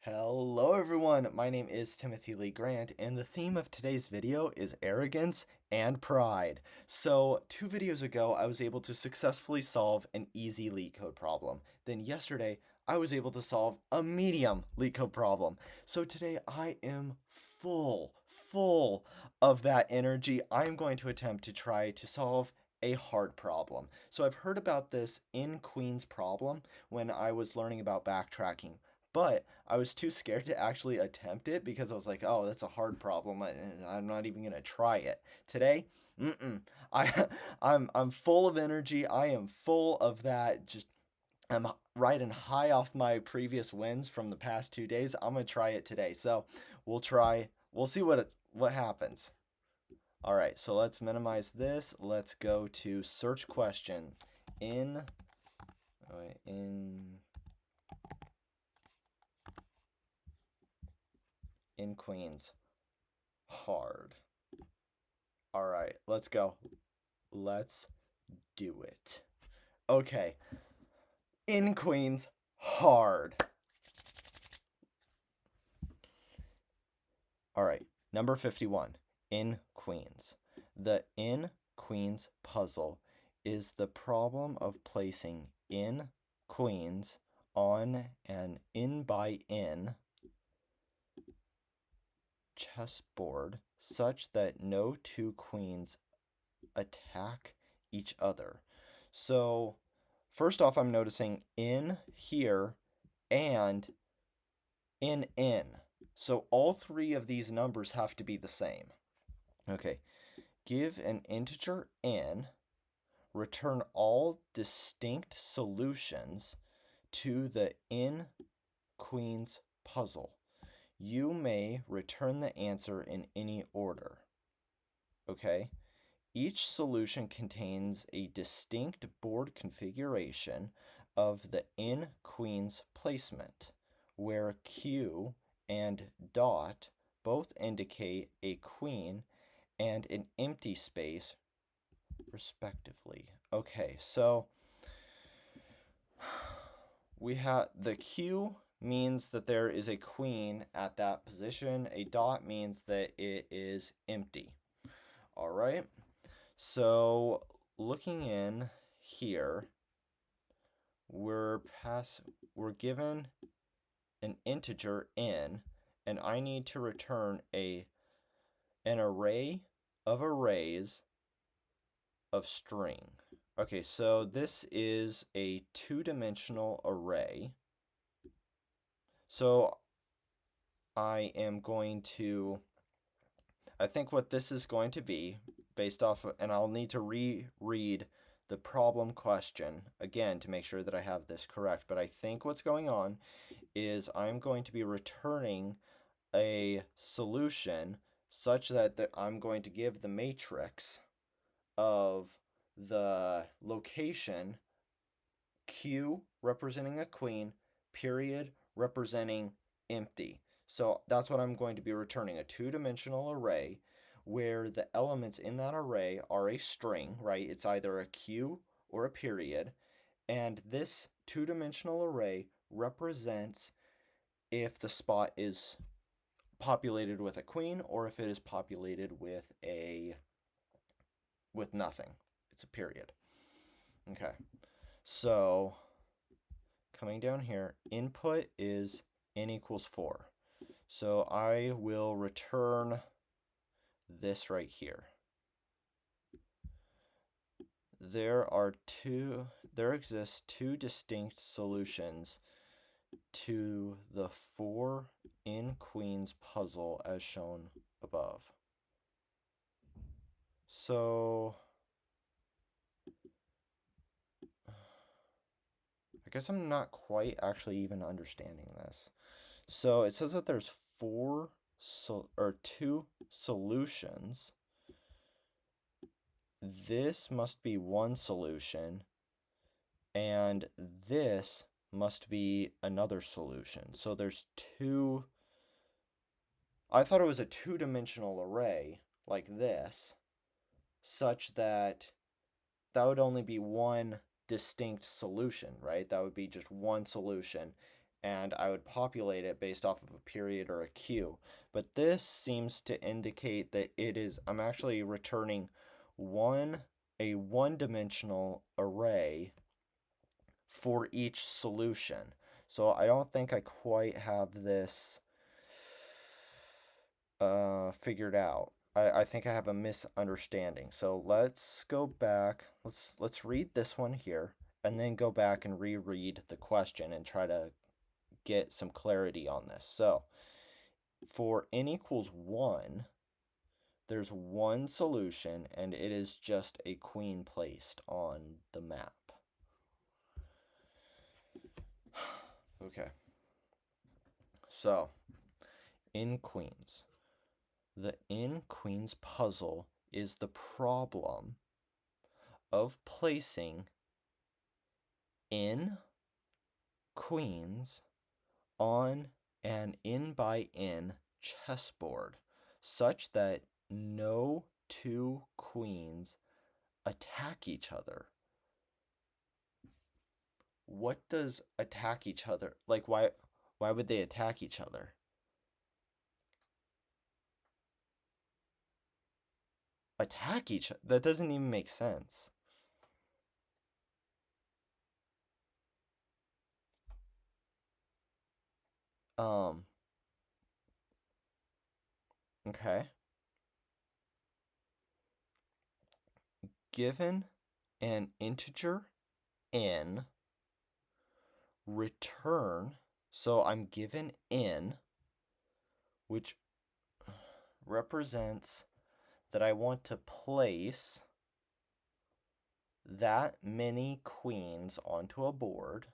Hello everyone, my name is Timothy Lee Grant, and the theme of today's video is arrogance and pride. So, 2 videos ago, I was able to successfully solve an easy LeetCode problem. Then yesterday, I was able to solve a medium LeetCode problem. So today, I am full of that energy. I'm going to attempt to try to solve a hard problem. So I've heard about this in Queen's problem when I was learning about backtracking, but I was too scared to actually attempt it because I was like, "Oh, that's a hard problem. I'm not even gonna try it today." I I'm full of energy. I am full of that. Just I'm riding high off my previous wins from the past 2 days. I'm gonna try it today. So we'll try. We'll see what happens. All right. So let's minimize this. Let's go to search question in in in Queens. Hard. All right, let's go. Let's do it. Okay, in Queens, hard. All right, number 51, in Queens. The in Queens puzzle is the problem of placing in Queens on an in by in chessboard such that no two queens attack each other. So, first off, I'm noticing in here and in. So all three of these numbers have to be the same. Okay, give an integer n, return all distinct solutions to the in Queens puzzle. You may return the answer in any order. Okay, each solution contains a distinct board configuration of the in Queens placement, where Q and dot both indicate a queen and an empty space, respectively. Okay, so we have the Q means that there is a queen at that position. A dot means that it is empty. All right. So looking in here, we're given an integer n, and I need to return an array of arrays of string. Okay, so this is a two-dimensional array. So I think what this is going to be based off of, and I'll need to reread the problem question again to make sure that I have this correct, but I think what's going on is I'm going to be returning a solution such that I'm going to give the matrix of the location Q representing a queen, period representing empty. So that's what I'm going to be returning, a two-dimensional array where the elements in that array are a string, right? It's either a Q or a period. And this two-dimensional array represents if the spot is populated with a queen or if it is populated with nothing. It's a period. Okay. So coming down here, input is n equals 4. So I will return this right here. There exists two distinct solutions to the 4 in Queens puzzle as shown above. So I guess I'm not quite actually even understanding this. So it says that there's two solutions. This must be one solution, and this must be another solution. So there's two. I thought it was a two-dimensional array like this, such that would only be one distinct solution, right? That would be just one solution. and I would populate it based off of a period or a queue. But this seems to indicate that I'm actually returning a one-dimensional array for each solution. So I don't think I quite have this figured out. I think I have a misunderstanding. So let's go back. Let's read this one here and then go back and reread the question and try to get some clarity on this. So for n equals 1, there's one solution and it is just a queen placed on the map. Okay. So, in queens. The in queens puzzle is the problem of placing in queens on an n by n chessboard such that no two queens attack each other. What does attack each other? Like, why would they attack each other? Attack each other? That doesn't even make sense. Okay. Given an integer n, return, so I'm given n, which represents that I want to place that many queens onto a board.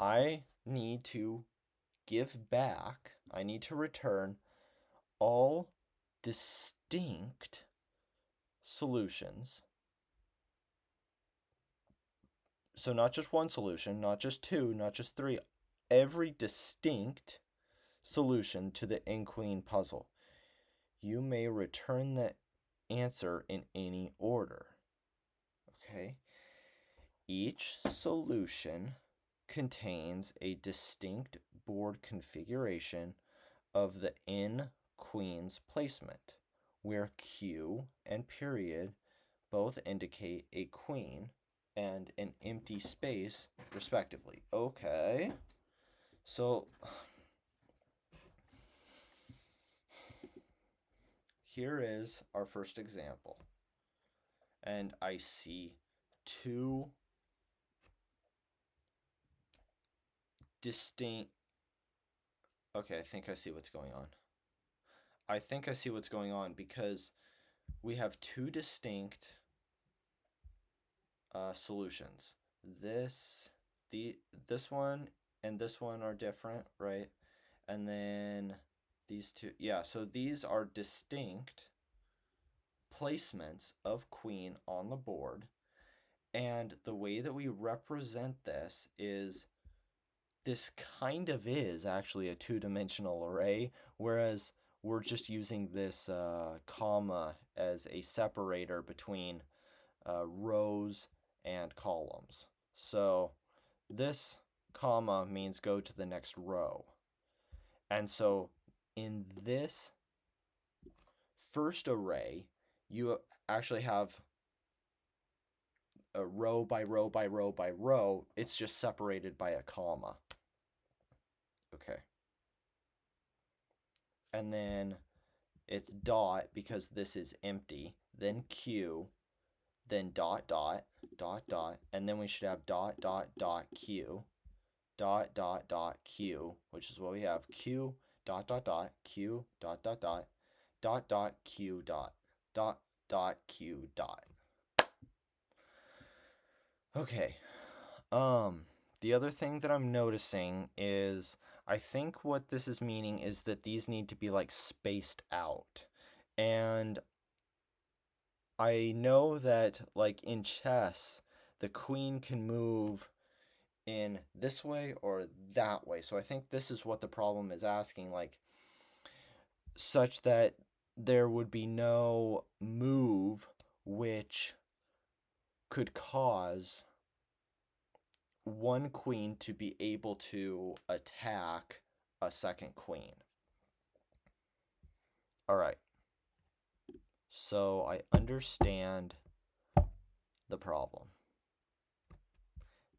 I need to I need to return all distinct solutions. So not just one solution, not just two, not just three, every distinct solution to the n-queen puzzle. You may return the answer in any order. Okay? Each solution contains a distinct board configuration of the n-queens placement, where Q and period both indicate a queen and an empty space, respectively. Okay. So here is our first example. And I see two distinct... Okay, I think I see what's going on. I think I see what's going on because we have two distinct solutions. This one and this one are different, right? And then these two, yeah, so these are distinct placements of queen on the board. And the way that we represent this is kind of is actually a two-dimensional array, whereas we're just using this comma as a separator between rows and columns. So this comma means go to the next row. And so in this first array, you actually have a row by row by row by row. It's just separated by a comma. Okay. And then it's dot because this is empty, then Q, then dot, dot, dot, dot, and then we should have dot, dot, dot, Q, dot, dot, dot, Q, which is what we have, Q, dot, dot, dot, Q, dot, dot, dot, dot, dot, Q, dot, dot, dot, Q, dot. Okay. The other thing that I'm noticing is I think what this is meaning is that these need to be like spaced out. And I know that like in chess, the queen can move in this way or that way. So I think this is what the problem is asking, like such that there would be no move which could cause one queen to be able to attack a second queen. All right. So I understand the problem.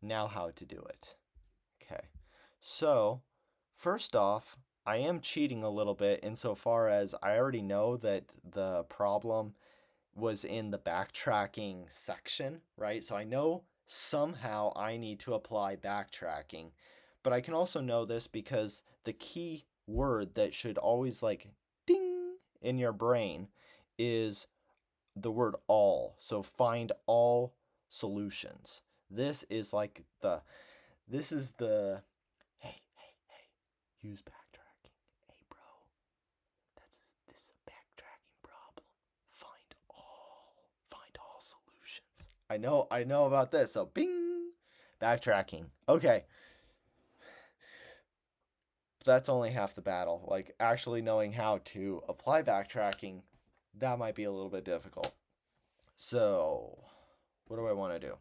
Now how to do it. Okay. So, first off, I am cheating a little bit insofar as I already know that the problem was in the backtracking section, right? So I know somehow I need to apply backtracking, but I can also know this because the key word that should always like ding in your brain is the word all. So find all solutions. This is like this is the hey, use backtracking. Hey bro, this is a backtracking problem. Find all solutions. I know about this. So bing, backtracking. Okay. That's only half the battle. Like actually knowing how to apply backtracking, that might be a little bit difficult. So, what do I want to do?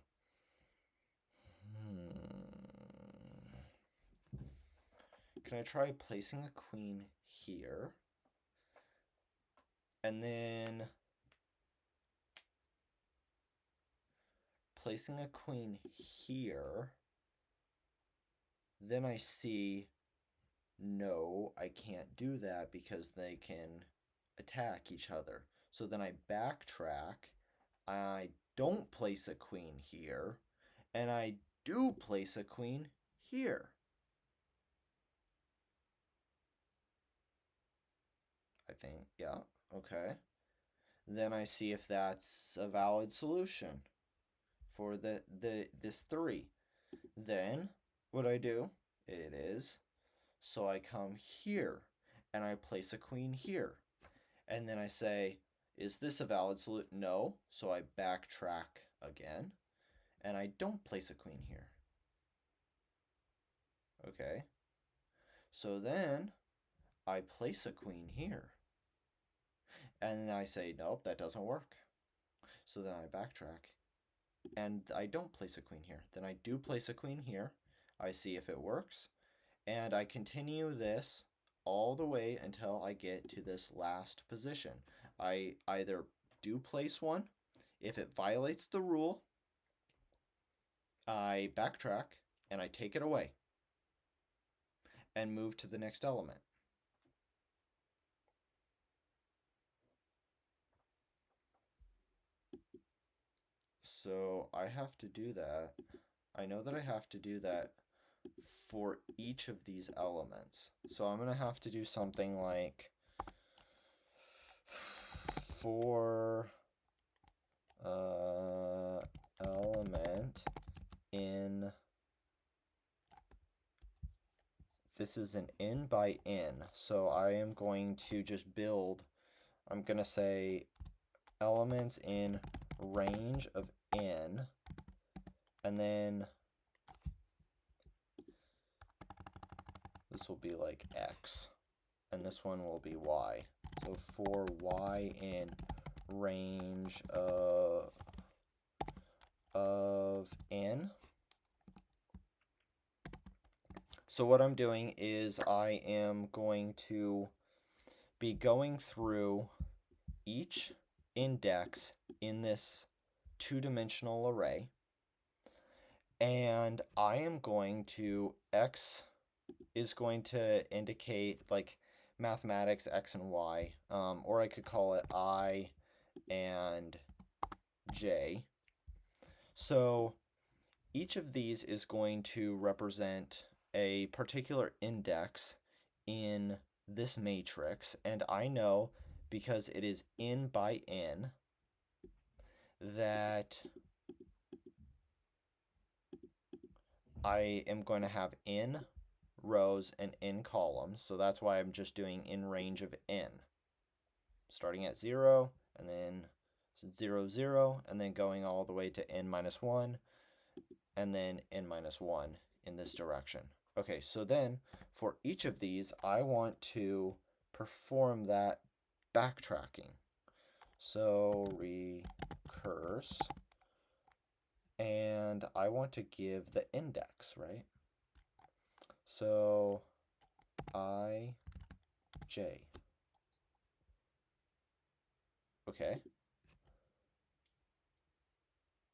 Can I try placing a queen here? And then placing a queen here. Then I see, no, I can't do that because they can attack each other. So then I backtrack. I don't place a queen here. And I do place a queen here. I think, yeah, okay. Then I see if that's a valid solution for this 3. Then what I do, it is, so I come here and I place a queen here. And then I say, is this a valid solution? No. So I backtrack again and I don't place a queen here. Okay. So then I place a queen here. And then I say, nope, that doesn't work. So then I backtrack and I don't place a queen here. Then I do place a queen here. I see if it works. And I continue this all the way until I get to this last position. I either do place one. If it violates the rule, I backtrack and I take it away and move to the next element. So I have to do that. I know that I have to do that for each of these elements. So I'm going to have to do something like for element in, this is an n by n. So I am going to just build, I'm going to say elements in range of n, and then this will be like x, and this one will be y. So for y in range of n. So what I'm doing is I am going to be going through each index in this two-dimensional array, and I am going to, x is going to indicate like mathematics x and y, or I could call it I and j. So each of these is going to represent a particular index in this matrix, and I know because it is n by n that I am going to have n rows and n columns, so that's why I'm just doing in range of n, starting at 0 and then 0, 0, and then going all the way to n minus 1 and then n minus 1 in this direction. Okay, so then for each of these, I want to perform that backtracking. So recurse, and I want to give the index, right? So I, J. Okay.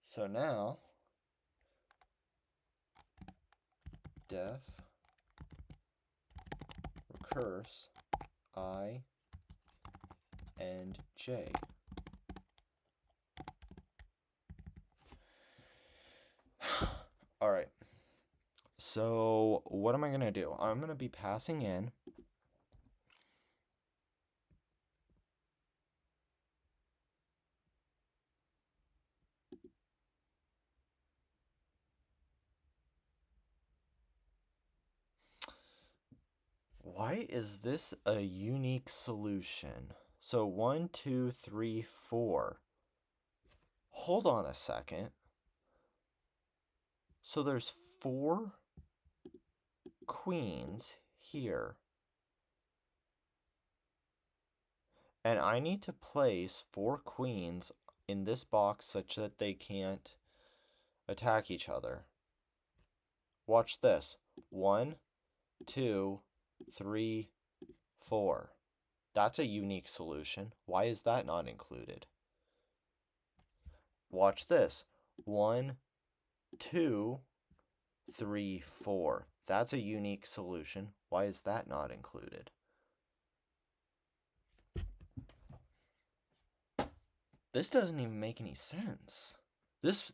So now def recurse I and J. All right. So what am I going to do? I'm going to be passing in why is this a unique solution? So 1, 2, 3, 4. Hold on a second. So there's 4 queens here. And I need to place 4 queens in this box such that they can't attack each other. Watch this. 1, 2, 3, 4. That's a unique solution. Why is that not included? Watch this. 1, 2, 3, 4. That's a unique solution. Why is that not included? This doesn't even make any sense. This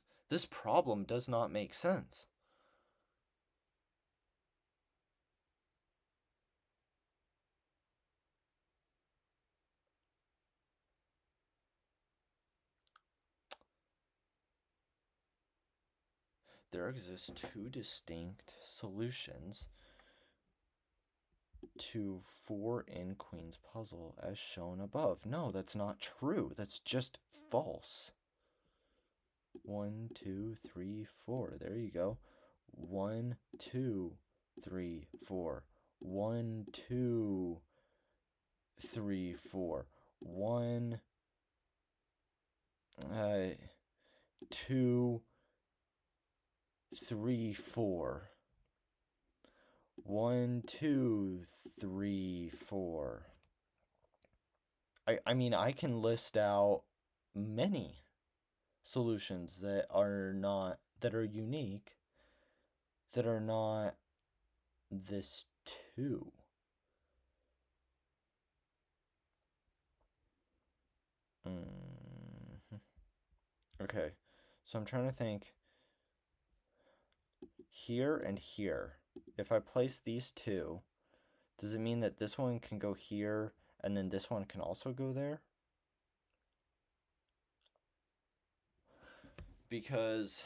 problem does not make sense. There exist 2 distinct solutions to 4 in Queen's puzzle as shown above. No, that's not true. That's just false. 1, 2, 3, 4. There you go. 1, 2, 3, 4. 1, 2, 3, 4. 1, 2, 3, 4. 1, 2, 3, 4. I mean, I can list out many solutions that are unique, that are not this 2. Okay, so I'm trying to think. Here and here, if I place these 2, does it mean that this one can go here and then this one can also go there? Because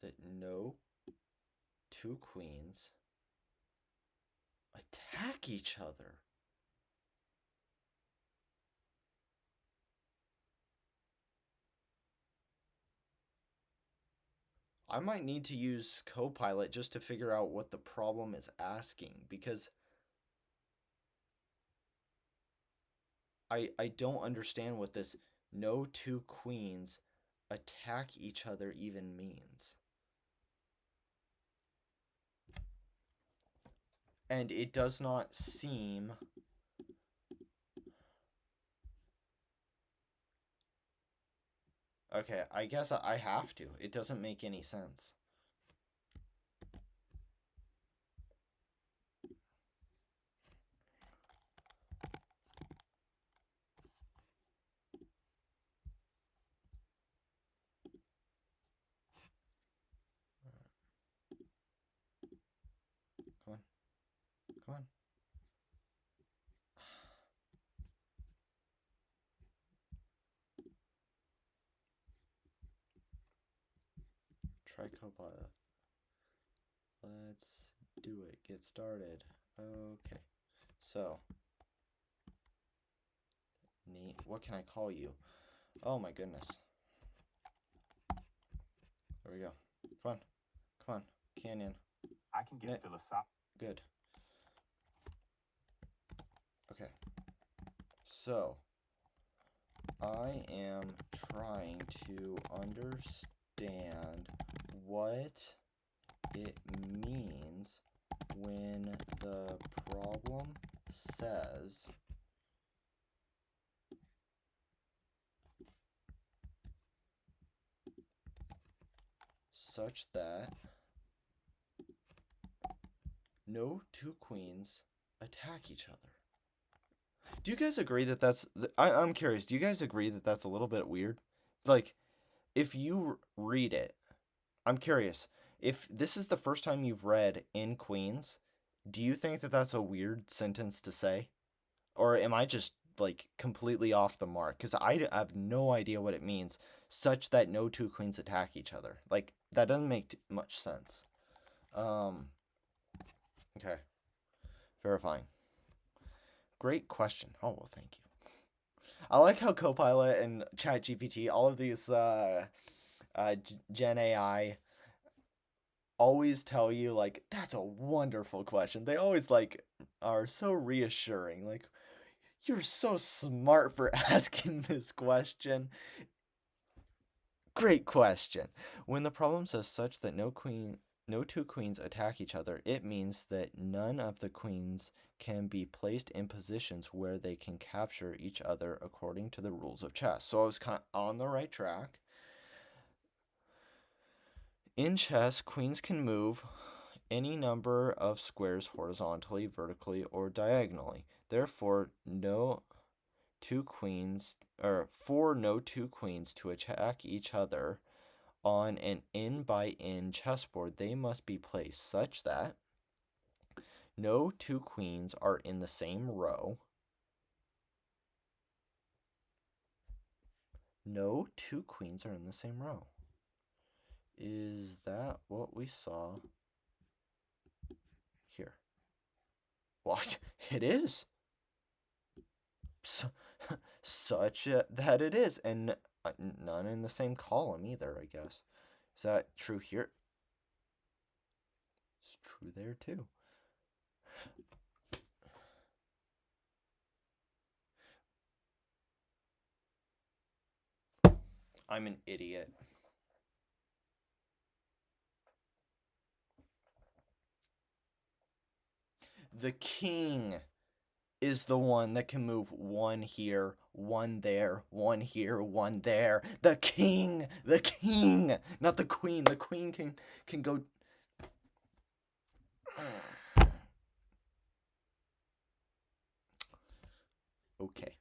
that no 2 queens attack each other. I might need to use Copilot just to figure out what the problem is asking, because I don't understand what this no 2 queens attack each other even means. And it does not seem okay, I guess I have to. It doesn't make any sense. Come on. Come on. Try Copilot. Let's do it. Get started. Okay. So, neat. What can I call you? Oh my goodness. There we go. Come on. Come on. Canyon. I can get philosophical. Good. Okay. So, I am trying to understand what it means when the problem says such that no two queens attack each other. Do you guys agree that I'm curious, do you guys agree that that's a little bit weird? Like, if you read it, I'm curious, if this is the first time you've read in Queens, do you think that that's a weird sentence to say? Or am I just, like, completely off the mark? Because I have no idea what it means, such that no two queens attack each other. Like, that doesn't make much sense. Okay. Verifying. Great question. Oh, well, thank you. I like how Copilot and ChatGPT, all of these Gen AI, always tell you, like, that's a wonderful question. They always, like, are so reassuring. Like, you're so smart for asking this question. Great question. When the problem says such that no two queens attack each other, it means that none of the queens can be placed in positions where they can capture each other according to the rules of chess. So I was kind of on the right track. In chess, queens can move any number of squares horizontally, vertically, or diagonally. Therefore, for no two queens to attack each other on an in-by-in chessboard, they must be placed such that no two queens are in the same row. No two queens are in the same row. Is that what we saw here? Well, it is. Such that it is, and none in the same column either, I guess. Is that true here? It's true there too. I'm an idiot. The king is the one that can move one here, one there, one here, one there. The king, not the queen. The queen can go. Okay.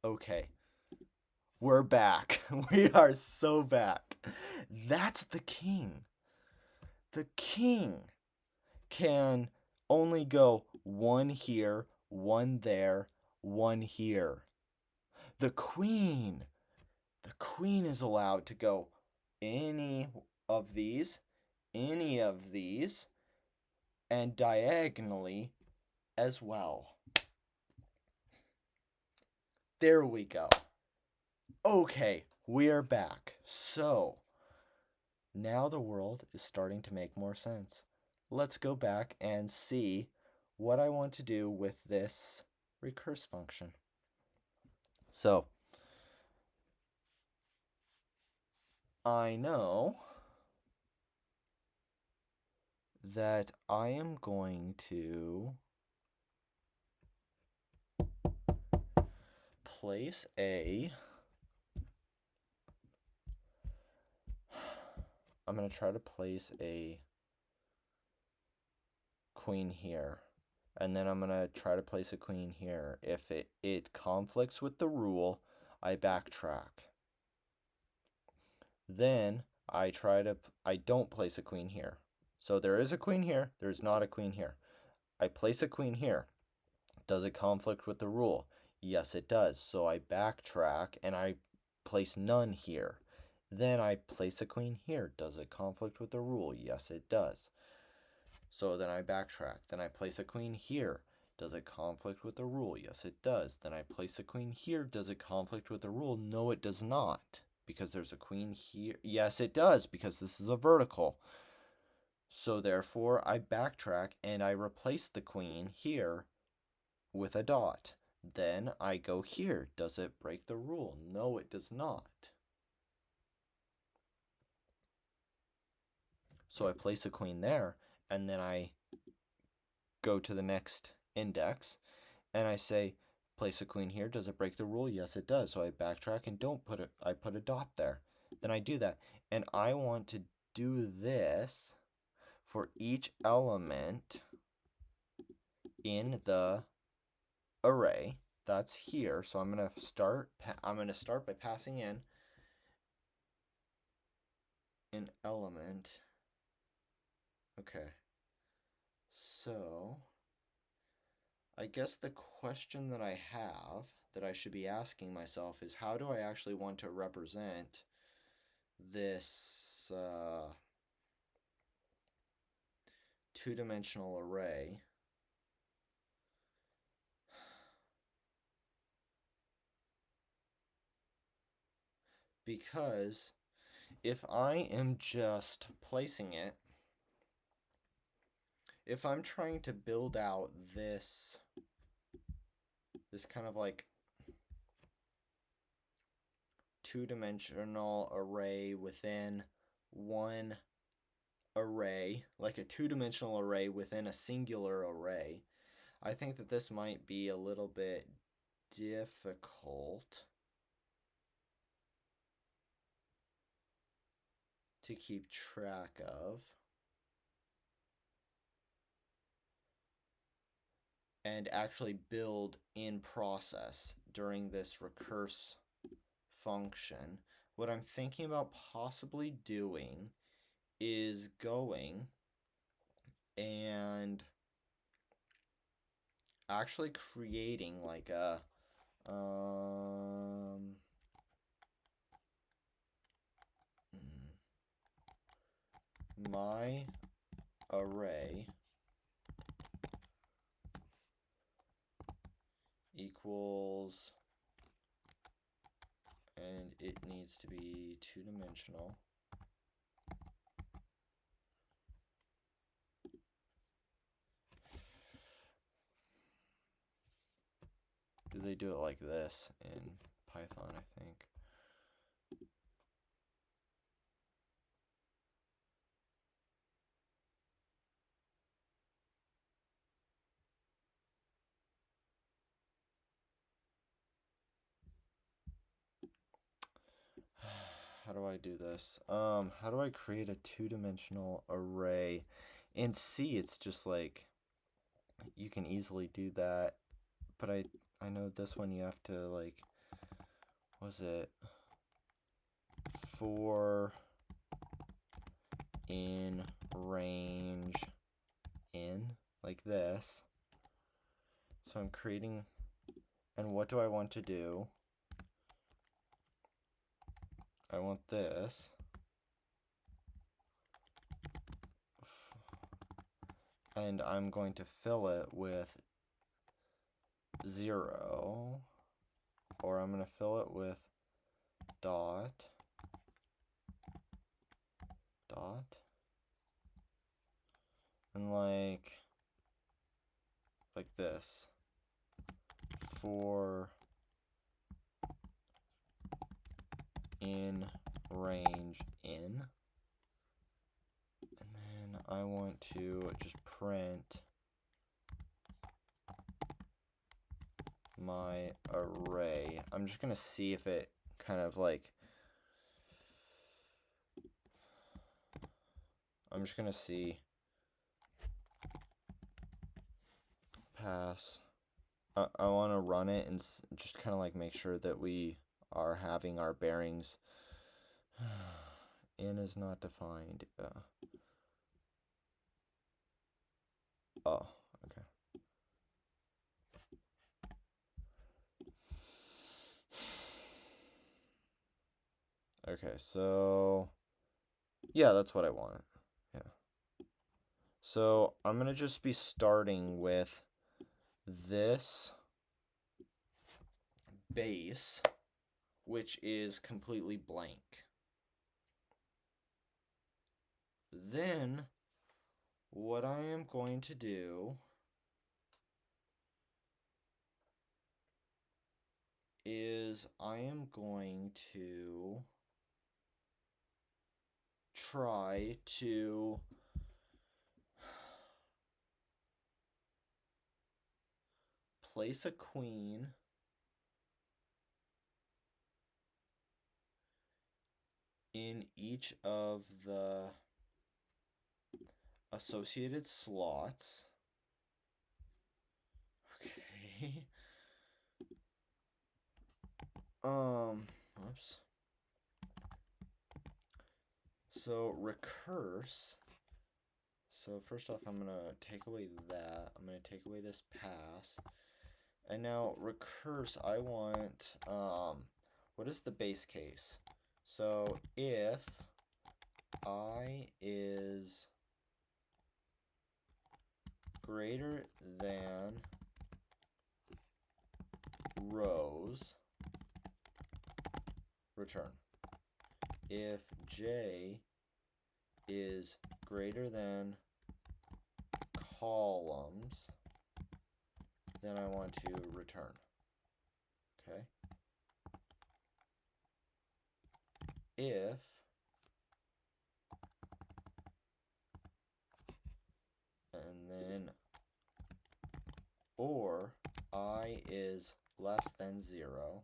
Okay. We're back. We are so back. That's the king. The king can only go one here, one there, one here. The queen is allowed to go any of these, and diagonally as well. There we go. Okay, we're back. So, now the world is starting to make more sense. Let's go back and see what I want to do with this recurse function. So, I know that I am going to place I'm going to try to place a queen here. And then I'm going to try to place a queen here. If it conflicts with the rule, I backtrack. Then I don't place a queen here. So there is a queen here, there's not a queen here. I place a queen here. Does it conflict with the rule? Yes, it does. So I backtrack and I place none here. Then I place a queen here. Does it conflict with the rule? Yes, it does. So then I backtrack. Then I place a queen here. Does it conflict with the rule? Yes, it does. Then I place a queen here. Does it conflict with the rule? No, it does not. Because there's a queen here. Yes, it does, because this is a vertical. So therefore, I backtrack and I replace the queen here with a dot. Then I go here. Does it break the rule? No, it does not. So I place a queen there, and then I go to the next index, and I say, place a queen here. Does it break the rule? Yes, it does. So I backtrack and don't put it. I put a dot there. Then I do that, and I want to do this for each element in the array that's here. So I'm gonna start by passing in an element. Okay. So I guess the question that I have that I should be asking myself is, how do I actually want to represent this two-dimensional array? Because if I am just placing it, if I'm trying to build out this kind of like two-dimensional array within one array, like a two-dimensional array within a singular array, I think that this might be a little bit difficult to keep track of. And actually build in process during this recurse function. What I'm thinking about possibly doing is going and actually creating like a my array equals, and it needs to be two-dimensional. Do they do it like this in Python, I think? How do I do this? How do I create a two-dimensional array? In C, it's just like, you can easily do that, but I know this one you have to like, was it for in range in, like this. So I'm creating, and what do I want to do? I want this. And I'm going to fill it with 0, or I'm going to fill it with dot, and like this, for in range in. And then I want to just print my array. I'm just going to see if it kind of like, I'm just going to see pass. I want to run it and just kind of like make sure that we are having our bearings. In is not defined. Oh, okay. Okay, so yeah, that's what I want. Yeah. So I'm going to just be starting with this base, which is completely blank. Then what I am going to do is I am going to try to place a queen in each of the associated slots. Okay. Oops. So recurse. So first off, I'm gonna take away that. I'm gonna take away this pass. And now recurse, I want, what is the base case? So if I is greater than rows, return. If j is greater than columns, then I want to return. Okay. If and then or I is less than 0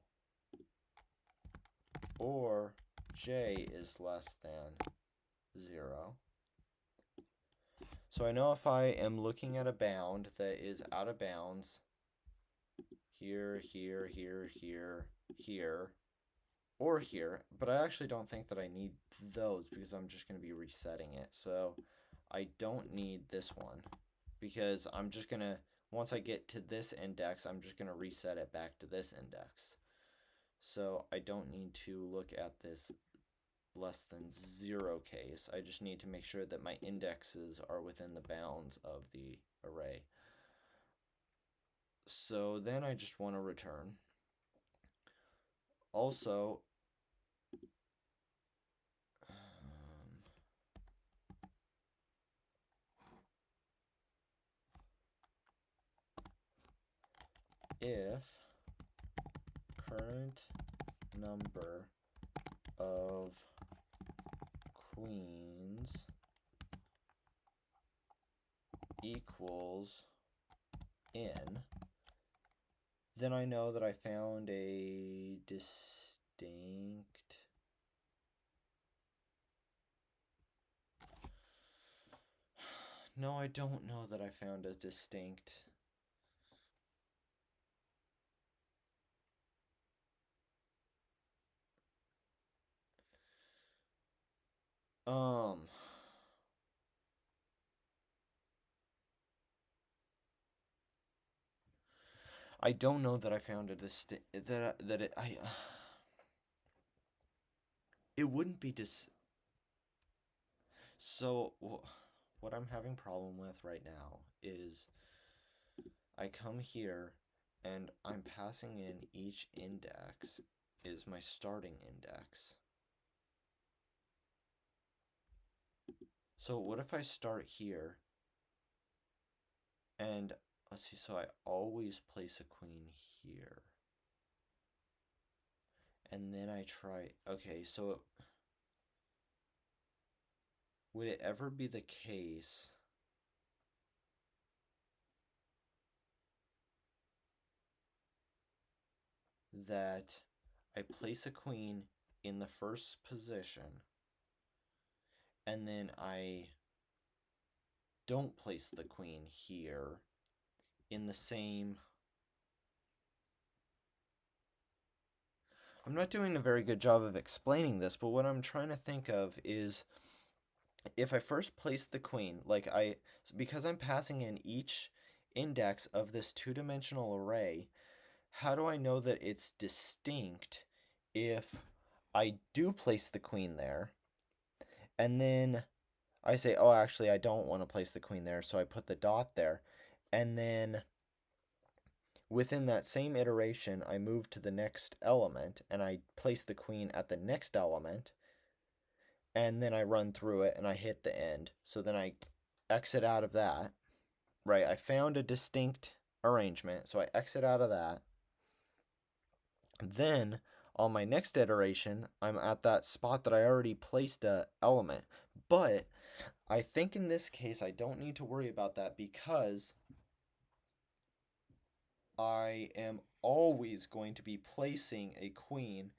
or j is less than 0. So I know if I am looking at a bound that is out of bounds here, here, here, here, here, or here, but I actually don't think that I need those because I'm just going to be resetting it. So I don't need this one because I'm just going to, once I get to this index, I'm just going to reset it back to this index. So I don't need to look at this less than 0 case. I just need to make sure that my indexes are within the bounds of the array. So then I just want to return. Also, if current number of queens equals n, then I know that I found a distinct no, I don't know that I found a distinct I don't know that I found a it wouldn't be so what I'm having problem with right now is I come here and I'm passing in each index is my starting index. So what if I start here and let's see, so I always place a queen here. And then I try, okay, so would it ever be the case that I place a queen in the first position and then I don't place the queen here in the same... I'm not doing a very good job of explaining this, but what I'm trying to think of is if I first place the queen, like because I'm passing in each index of this two-dimensional array, how do I know that it's distinct if I do place the queen there and then I say, oh, actually, I don't want to place the queen there, so I put the dot there, and then within that same iteration, I move to the next element, and I place the queen at the next element, and then I run through it, and I hit the end. So then I exit out of that, right? I found a distinct arrangement, so I exit out of that, Then on my next iteration, I'm at that spot that I already placed a element. But I think in this case, I don't need to worry about that because I am always going to be placing a queen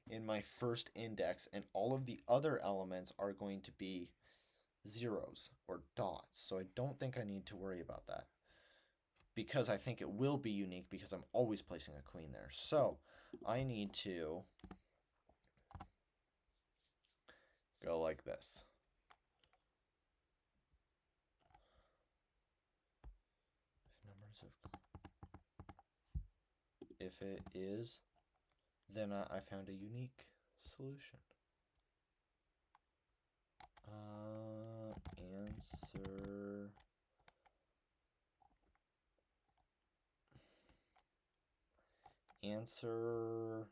in my first index, and all of the other elements are going to be zeros or dots. So I don't think I need to worry about that because I think it will be unique because I'm always placing a queen there. So I need to go like this. If it is, then I found a unique solution. Answer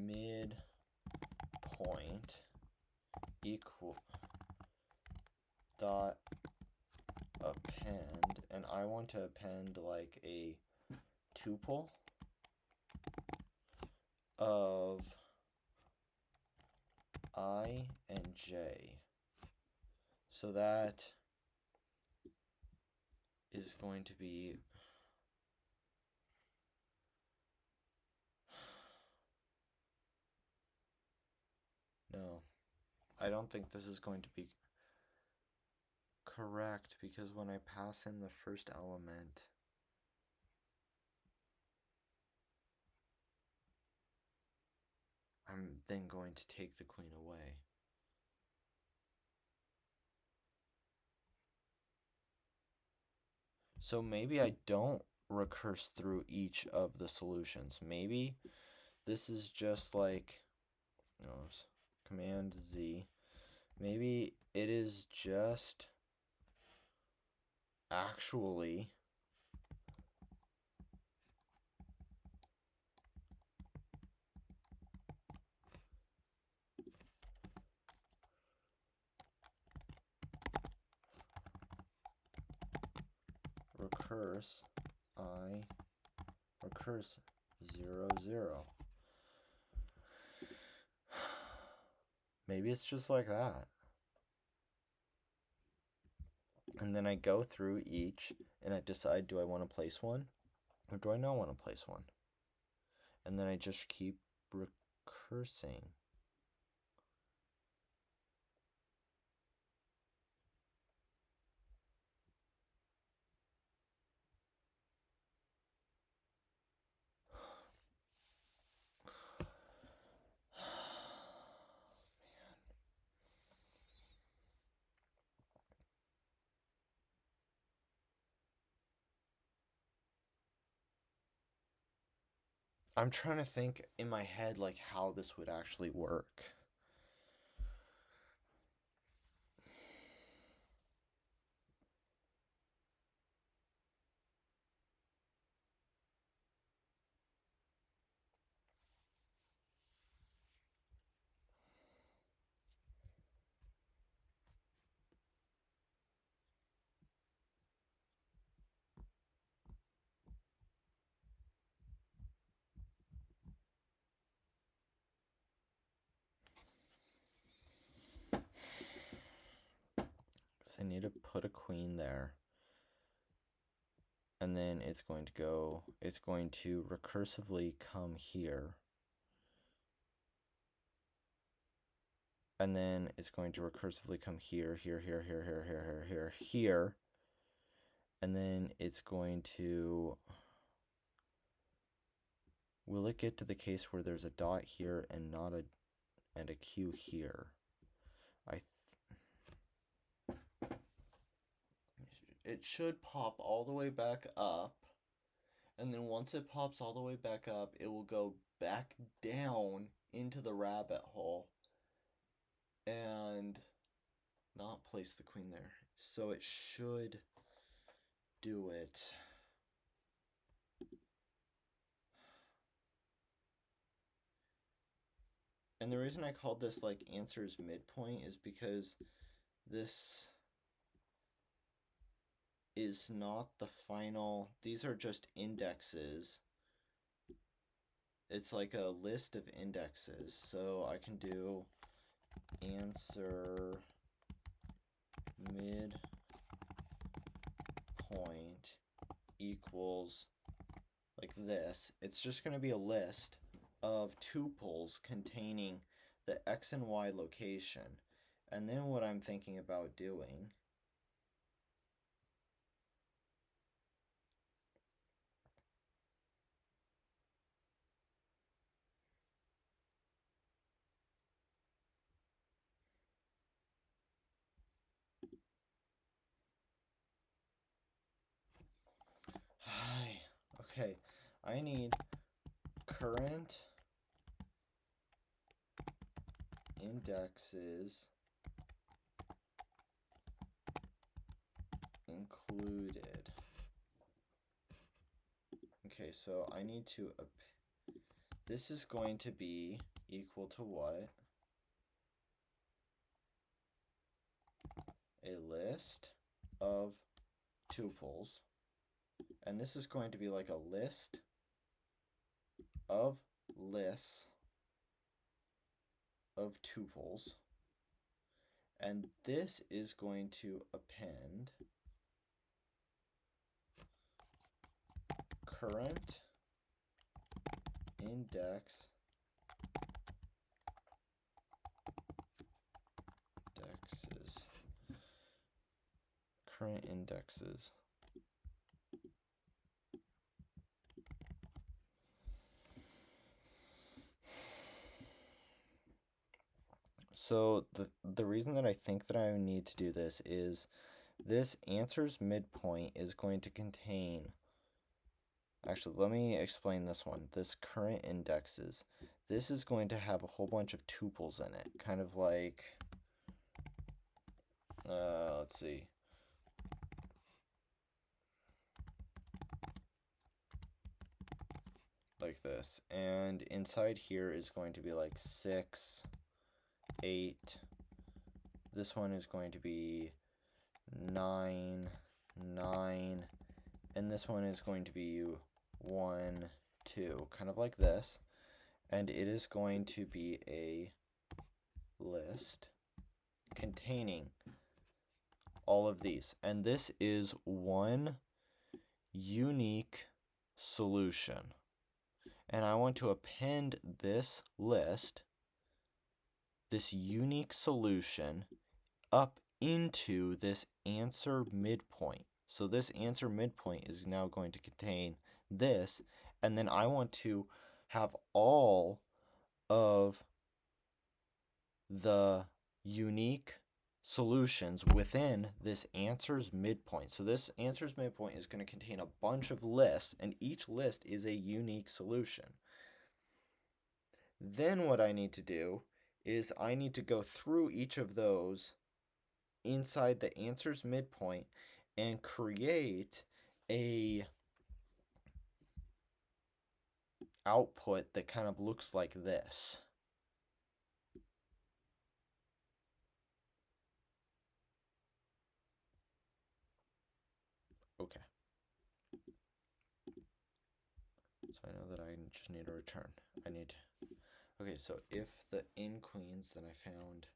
midpoint equal dot append, and I want to append like a tuple of I and j. So that is going to be no, I don't think this is going to be correct because when I pass in the first element, I'm then going to take the queen away. So maybe I don't recurse through each of the solutions. Maybe this is just like, Command Z. Maybe it is just actually recurse 0, 0. Maybe it's just like that. And then I go through each and I decide, do I want to place one or do I not want to place one? And then I just keep recursing. I'm trying to think in my head like how this would actually work. So I need to put a queen there. And then it's going to recursively come here. And then it's going to recursively come here. And then it's going to, will it get to the case where there's a dot here and not a Q here? It should pop all the way back up. And then once it pops all the way back up, it will go back down into the rabbit hole and not place the queen there. So it should do it. And the reason I called this like answers midpoint is because this is not the final. These are just indexes. It's like a list of indexes. So I can do answer midpoint equals like this. It's just going to be a list of tuples containing the x and y location. And then what I'm thinking about doing okay, I need current indexes included. Okay, so I need to, this is going to be equal to what? A list of tuples. And this is going to be like a list of lists of tuples. And this is going to append current indexes current indexes. So the reason that I think that I need to do this is this answers midpoint is going to contain, actually let me explain this one, this current indexes. This is going to have a whole bunch of tuples in it, kind of like, let's see. Like this. And inside here is going to be like 6, 8. This one is going to be 9, 9. And this one is going to be 1, 2. Kind of like this. And it is going to be a list containing all of these. And this is one unique solution. And I want to append this list, this unique solution, up into this answer midpoint. So this answer midpoint is now going to contain this, and then I want to have all of the unique solutions within this answers midpoint. So this answers midpoint is going to contain a bunch of lists, and each list is a unique solution. Then what I need to do is I need to go through each of those inside the answers midpoint and create a output that kind of looks like this. Okay. So I know that I just need a return. Okay, so if the in queens, then I found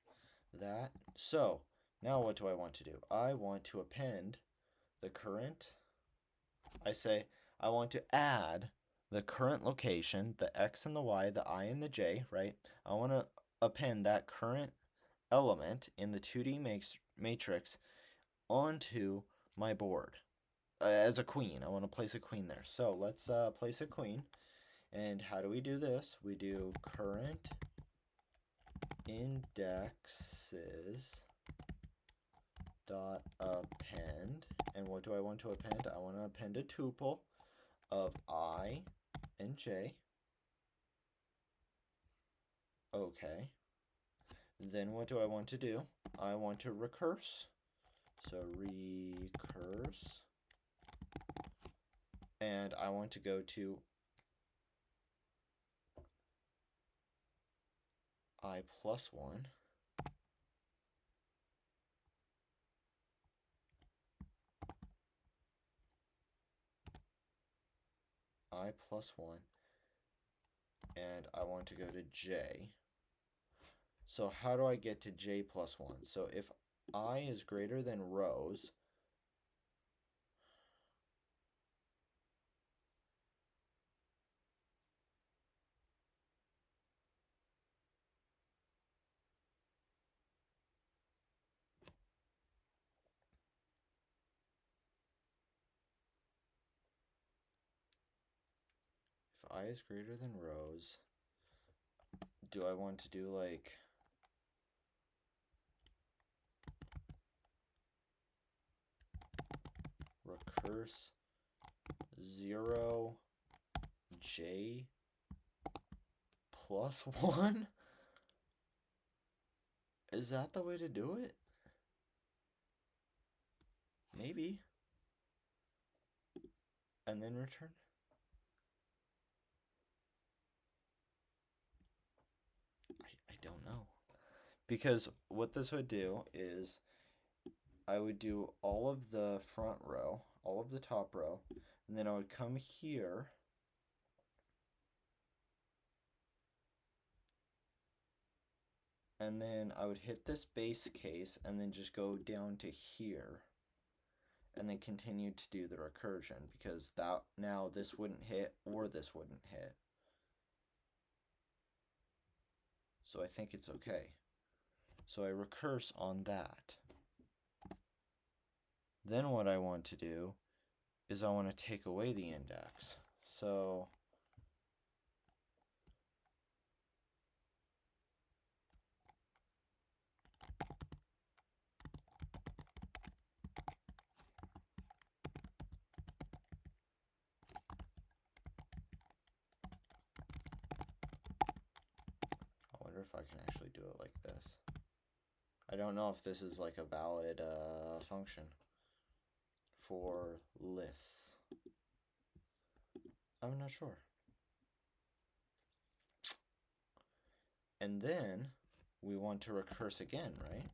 that. So now what do I want to do? I want to append the current. I say I want to add the current location, the x and the y, the I and the j, right? I want to append that current element in the 2D matrix onto my board as a queen. I want to place a queen there. So let's place a queen. And how do we do this? We do current indexes dot append. And what do I want to append? I want to append a tuple of I and j. Okay. Then what do I want to do? I want to recurse. So recurse. And I want to go to I plus 1. I plus 1, and I want to go to j. So how do I get to j plus 1? So if I is greater than rows, if I is greater than rows, do I want to do like recurse 0 j plus 1? Is that the way to do it? Maybe. And then return? I don't know. Because what this would do is I would do all of the front row, all of the top row, and then I would come here and then I would hit this base case and then just go down to here and then continue to do the recursion, because that now this wouldn't hit or this wouldn't hit. So I think it's okay. So I recurse on that. Then what I want to do is I want to take away the index. So I wonder if I can actually do it like this. I don't know if this is like a valid function for lists. I'm not sure. And then we want to recurse again, right?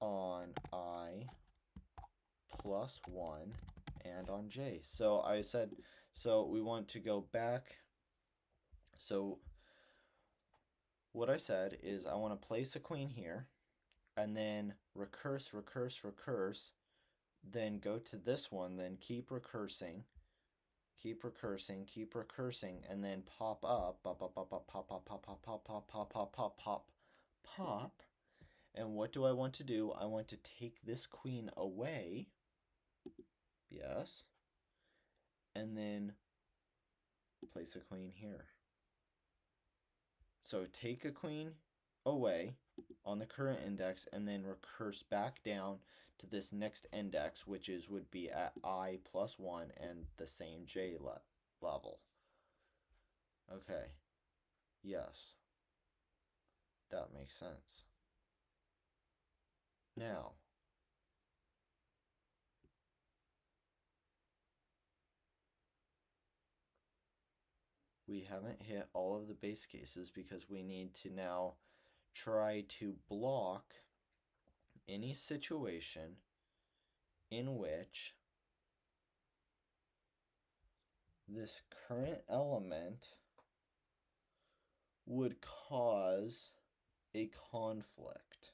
On I plus 1 and on j. So I said, so we want to go back. So what I said is I want to place a queen here and then recurse, recurse, recurse, then go to this one, then keep recursing, keep recursing, keep recursing, and then pop up, pop, pop, pop, pop, pop, pop, pop, pop, pop, pop, pop, pop, pop, pop, pop. And what do I want to do? I want to take this queen away. Yes. And then place a queen here. So take a queen away on the current index and then recurse back down to this next index, which would be at I plus 1 and the same j level. Okay. Yes. That makes sense. Now, we haven't hit all of the base cases because we need to now try to block any situation in which this current element would cause a conflict.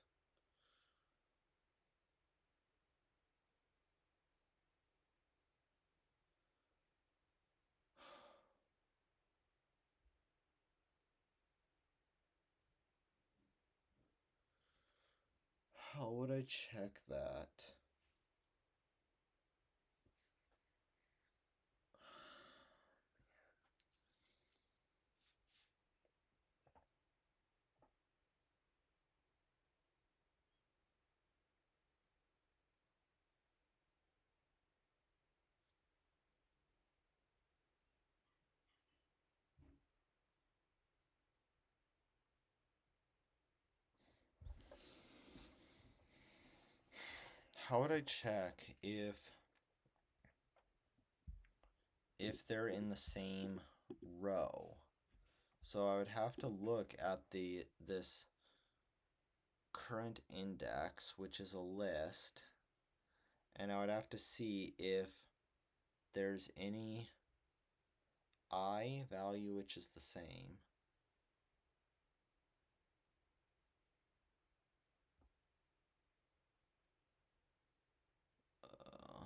How would I check that? How would I check if they're in the same row? So I would have to look at this current index, which is a list, and I would have to see if there's any I value which is the same, uh,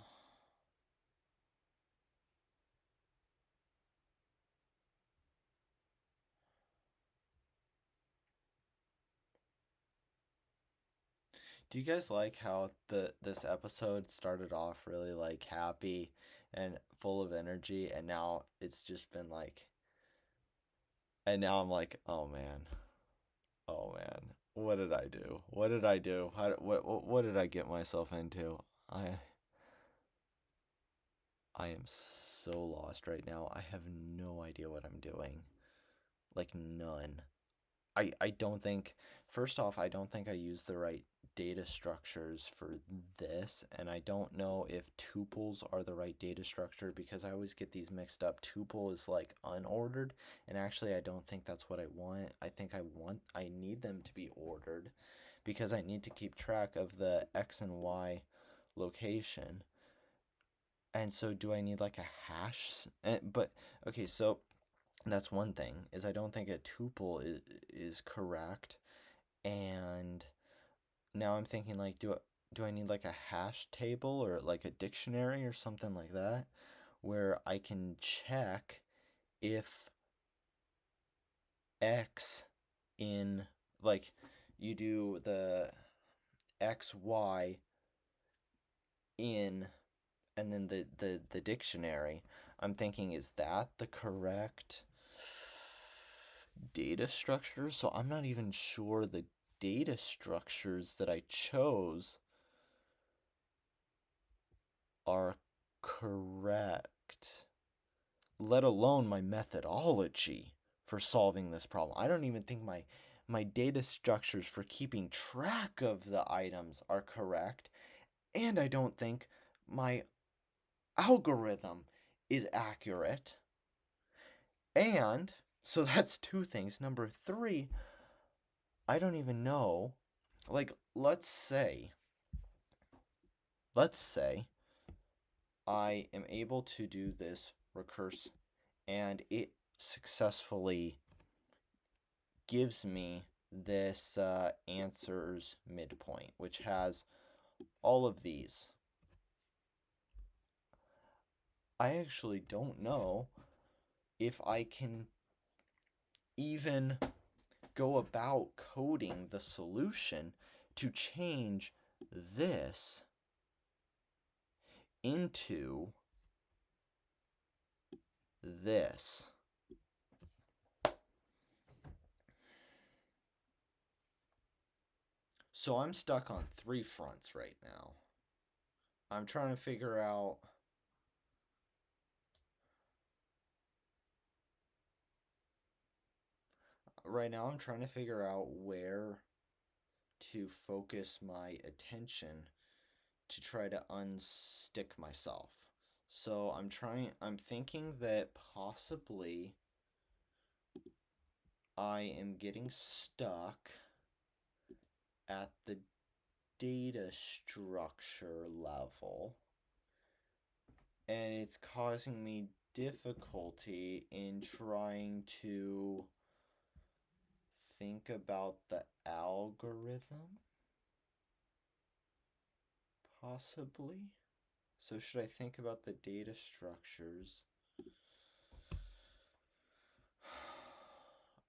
do you guys like how this episode started off really like happy and full of energy, and now it's just been like, and now I'm like, oh man, what did I do? What did I do? What did I get myself into? I am so lost right now. I have no idea what I'm doing. Like none. I don't think, first off, I don't think I used the right data structures for this, and I don't know if tuples are the right data structure because I always get these mixed up. Tuple is like unordered, and actually I don't think that's what I want. I need them to be ordered because I need to keep track of the X and Y location. And so do I need like a hash? But okay, so that's one thing is I don't think a tuple is correct. And now I'm thinking like do I need like a hash table or like a dictionary or something like that where I can check if x in like you do the xy in and then the dictionary. I'm thinking, is that the correct data structure? So I'm not even sure the data structures that I chose are correct, let alone my methodology for solving this problem. I don't even think my data structures for keeping track of the items are correct, and I don't think my algorithm is accurate. And so that's two things. Number three, I don't even know. Like, let's say I am able to do this recurse and it successfully gives me this answers midpoint, which has all of these. I actually don't know if I can even go about coding the solution to change this into this. So I'm stuck on three fronts right now. I'm trying to figure out right now I'm trying to figure out where to focus my attention to try to unstick myself. So I'm thinking that possibly I am getting stuck at the data structure level, and it's causing me difficulty in trying to think about the algorithm, possibly. So should I think about the data structures?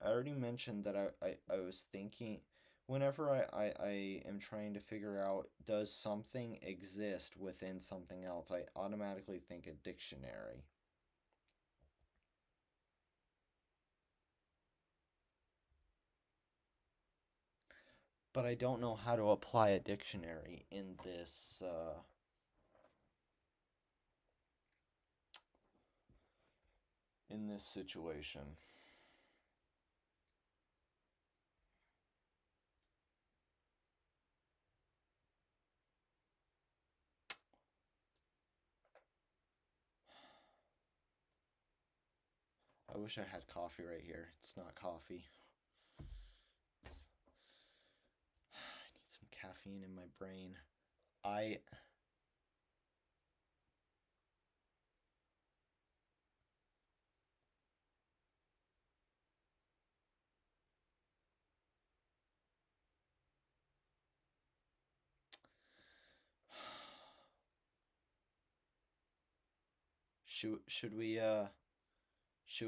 I already mentioned that I was thinking whenever I am trying to figure out does something exist within something else, I automatically think a dictionary. But I don't know how to apply a dictionary in this situation. I wish I had coffee right here. It's not coffee. I need some caffeine in my brain. I Should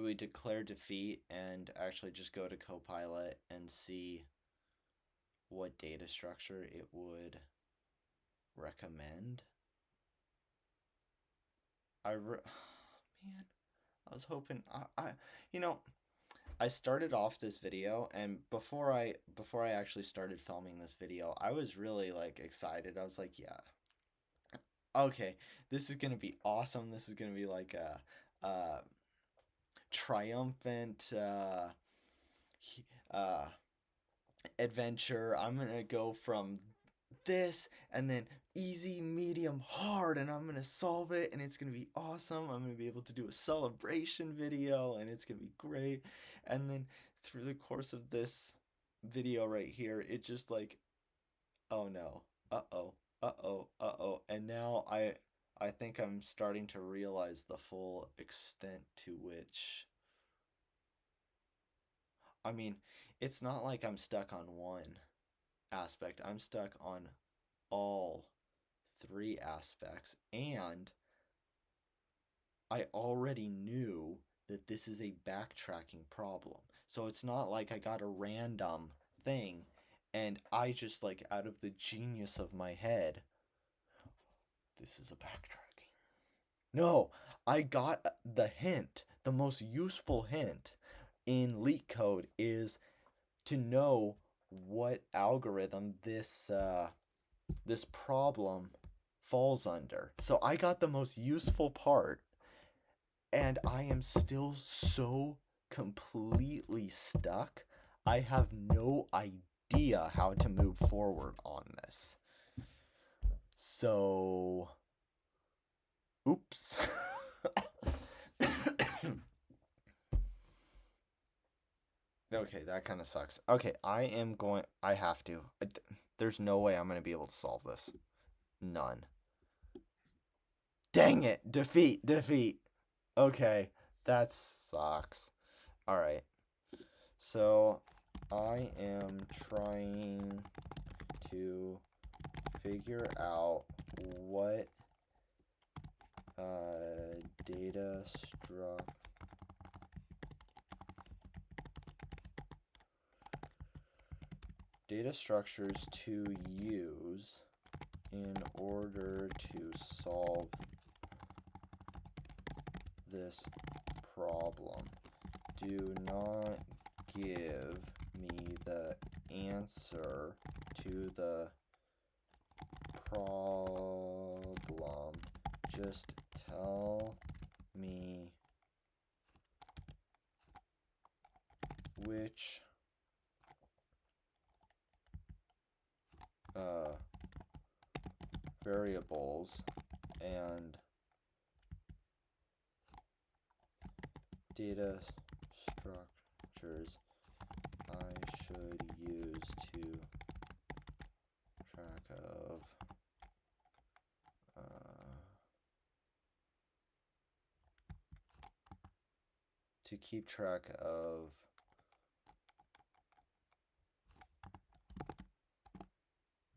we declare defeat and actually just go to Copilot and see what data structure it would recommend? Man, I was hoping you know, I started off this video, and before I actually started filming this video, I was really like excited. I was like, yeah, okay, this is gonna be awesome. This is gonna be like a triumphant uh, adventure. I'm gonna go from this and then easy, medium, hard, and I'm gonna solve it, and it's gonna be awesome. I'm gonna be able to do a celebration video, and it's gonna be great. And then through the course of this video right here, it just like, oh no, uh-oh, uh-oh, uh-oh. And now I think I'm starting to realize the full extent to which, I mean, it's not like I'm stuck on one aspect. I'm stuck on all three aspects, and I already knew that this is a backtracking problem. So it's not like I got a random thing and I just like out of the genius of my head, this is a backtracking. No, I got the hint. The most useful hint in LeetCode is to know what algorithm this problem falls under. So I got the most useful part, and I am still so completely stuck. I have no idea how to move forward on this. So, oops. Okay, that kind of sucks. Okay, I have to. There's no way I'm going to be able to solve this. None. Dang it! Defeat. Okay, that sucks. Alright, so I am trying to figure out what data structures to use in order to solve this problem. Do not give me the answer to the problem. Just tell me which variables and data structures I should use to track of to keep track of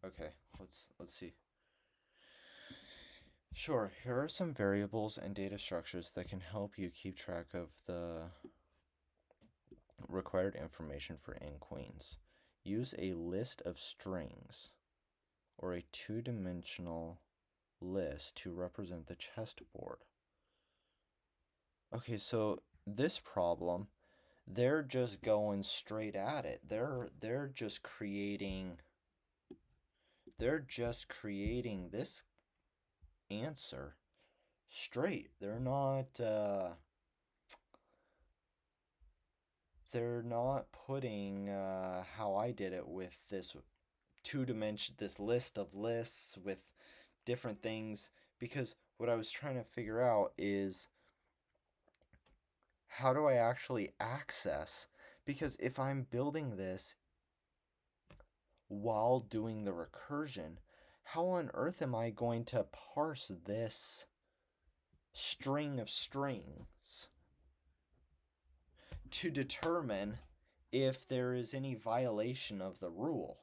okay, let's see. Sure, here are some variables and data structures that can help you keep track of the required information for n queens. Use a list of strings or a two-dimensional list to represent the chessboard. Okay, so this problem, they're just going straight at it. They're just creating this answer straight. They're not putting how I did it with this this list of lists with different things, because what I was trying to figure out is how do I actually access, because if I'm building this while doing the recursion, how on earth am I going to parse this string of strings to determine if there is any violation of the rule?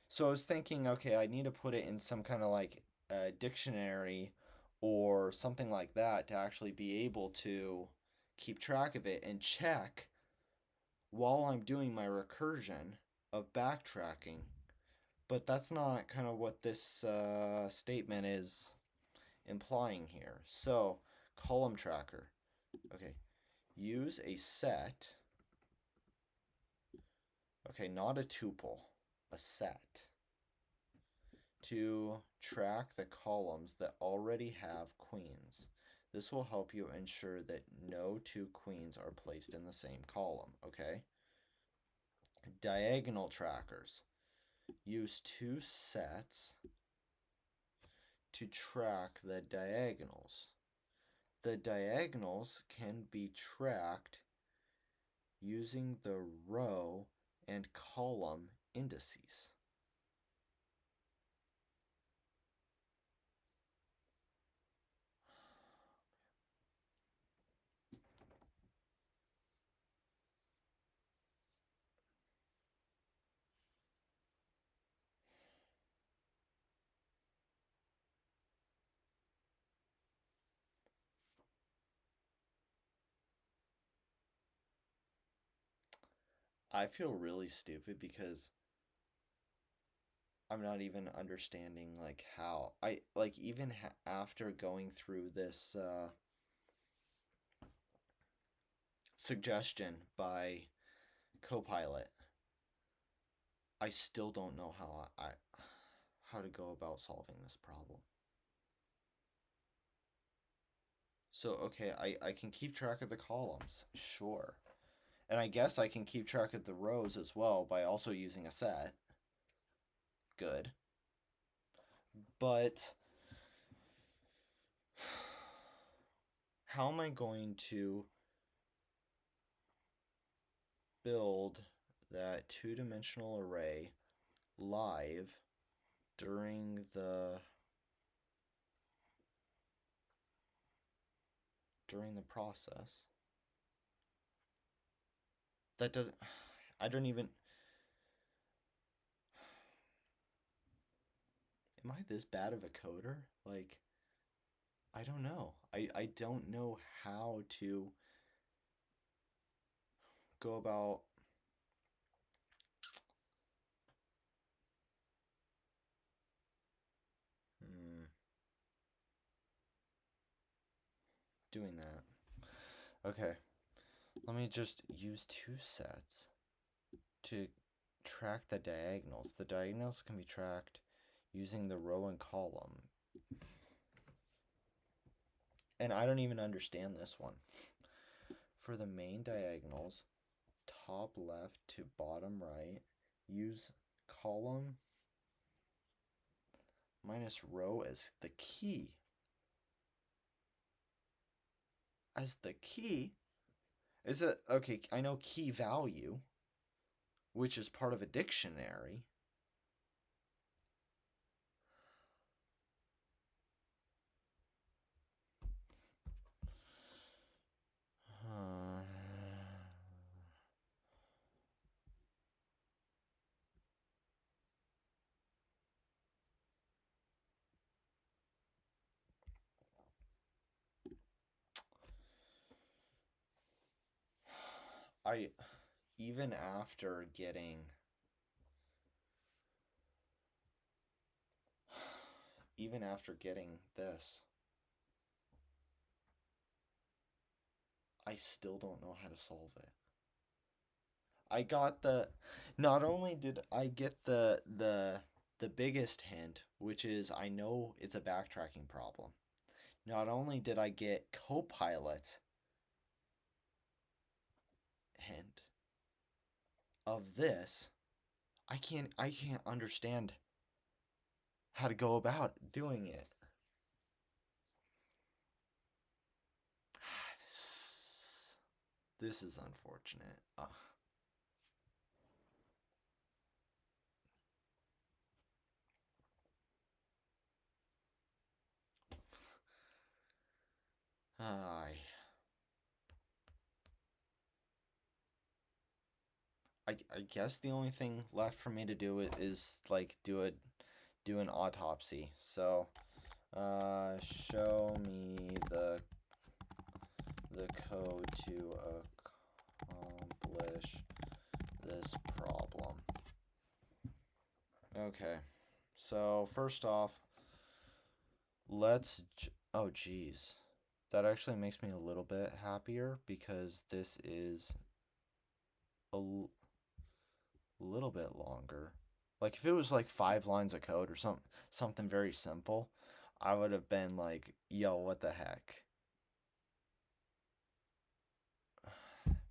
So I was thinking, okay, I need to put it in some kind of like a dictionary or something like that to actually be able to keep track of it and check while I'm doing my recursion of backtracking. But that's not kind of what this statement is implying here. So, column tracker. Okay, use a set. Okay, not a tuple, a set. To track the columns that already have queens. This will help you ensure that no two queens are placed in the same column, okay? Diagonal trackers. Use two sets to track the diagonals. The diagonals can be tracked using the row and column indices. I feel really stupid because I'm not even understanding like how I like even after going through this suggestion by Copilot, I still don't know how to go about solving this problem. So okay, I can keep track of the columns, sure. And I guess I can keep track of the rows as well by also using a set. Good. But how am I going to build that two-dimensional array live during the process? That doesn't, I don't even, am I this bad of a coder? Like, I don't know. I don't know how to go about doing that. Okay, let me just use two sets to track the diagonals. The diagonals can be tracked using the row and column. And I don't even understand this one. For the main diagonals, top left to bottom right, use column minus row as the key. As the key? Is it, okay, I know key value, which is part of a dictionary. I, even after getting this, I still don't know how to solve it. I got the, not only did I get the biggest hint, which is I know it's a backtracking problem. Not only did I get Copilot's hint of this, I can't understand how to go about doing it. This is unfortunate. I guess the only thing left for me to do is like do an autopsy. So Show me the code to accomplish this problem. Okay, so first off, oh geez, that actually makes me a little bit happier because this is a little bit longer. Like if it was like 5 lines of code or something very simple, I would have been like, yo, what the heck?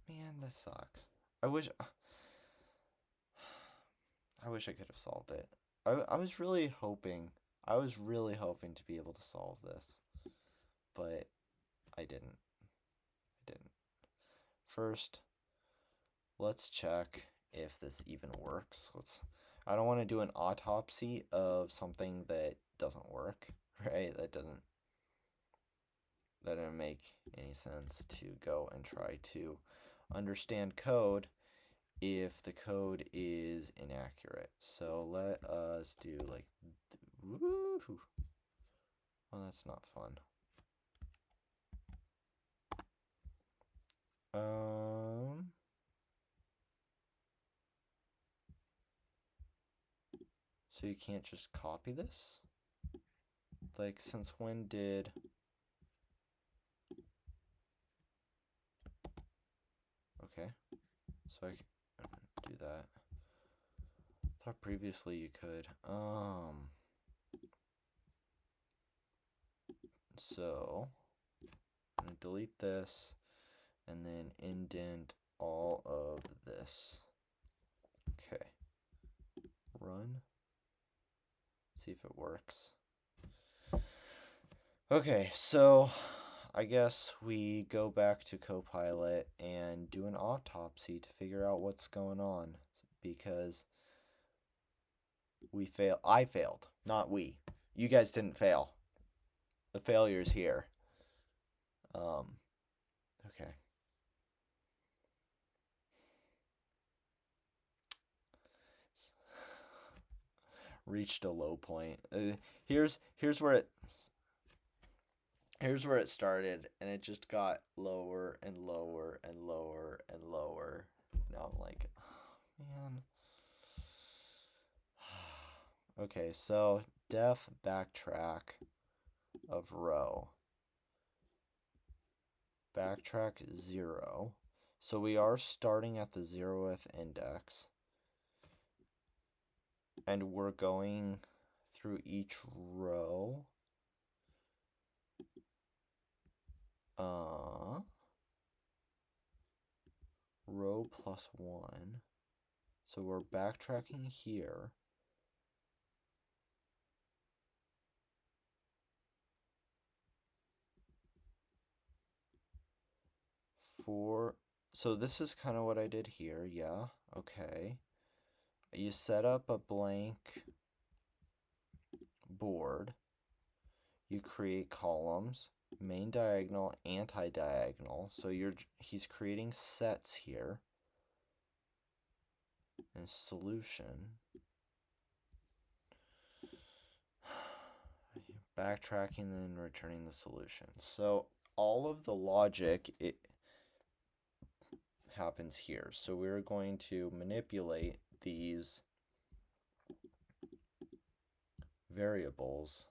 Man, this sucks. I wish I could have solved it. I was really hoping to be able to solve this, but I didn't. First, let's check if this even works. I don't want to do an autopsy of something that doesn't work, right? That doesn't make any sense to go and try to understand code if the code is inaccurate. So let us do like, woohoo. Well, that's not fun. So you can't just copy this? Like, since when did... Okay, so I can do that. I thought previously you could. So I'm gonna delete this and then indent all of this. Okay, run. See if it works. Okay, so I guess we go back to Copilot and do an autopsy to figure out what's going on, because I failed, not we. You guys didn't fail. The failure's here. Okay. Reached a low point. Here's where it started, and it just got lower and lower and lower and lower. Now I'm like, oh, man. Okay, so def backtrack of row. Backtrack 0. So we are starting at the 0th index. And we're going through each row. Row plus 1. So we're backtracking here. So this is kind of what I did here, yeah, okay. You set up a blank board. You create columns, main diagonal, anti-diagonal. So he's creating sets here. And solution. Backtracking and returning the solution. So all of the logic happens here. So we're going to manipulate these variables.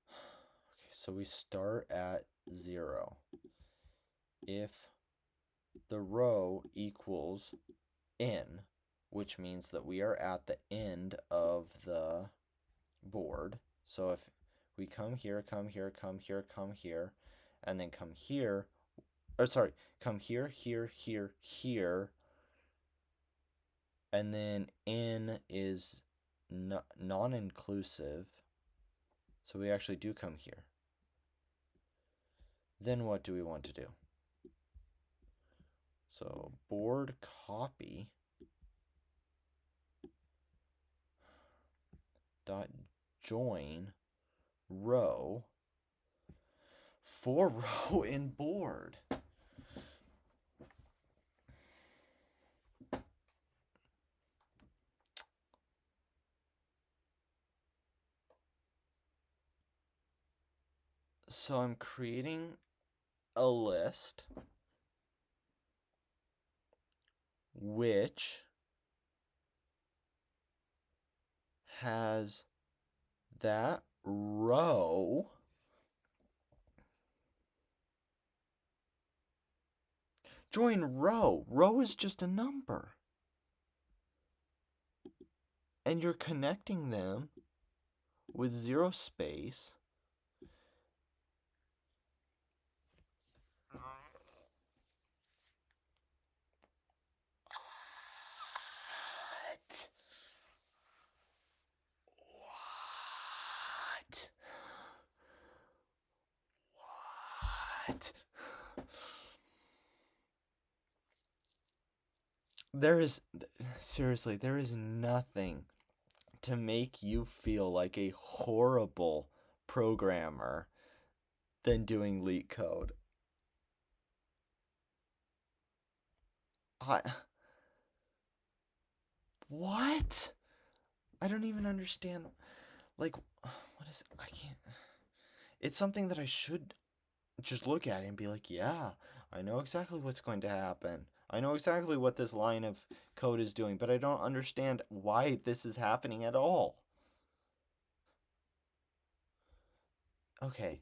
Okay, so we start at 0. If the row equals n, which means that we are at the end of the board. So if we come here, come here, come here, come here, and then come here, or sorry, come here, here, here, here, and then n is non-inclusive, so we actually do come here. Then what do we want to do? So board copy dot join row for row in board. So I'm creating a list which has that row join row. Row is just a number. And you're connecting them with 0 space. What? What? What? Seriously, there is nothing to make you feel like a horrible programmer than doing LeetCode. What? I don't even understand. Like, what is it? I can't. It's something that I should just look at it and be like, yeah, I know exactly what's going to happen. I know exactly what this line of code is doing, but I don't understand why this is happening at all. Okay,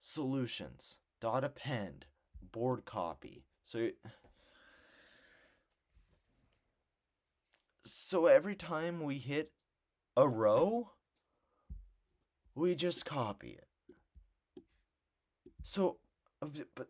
solutions, dot append, board copy. So every time we hit a row, we just copy it. So, but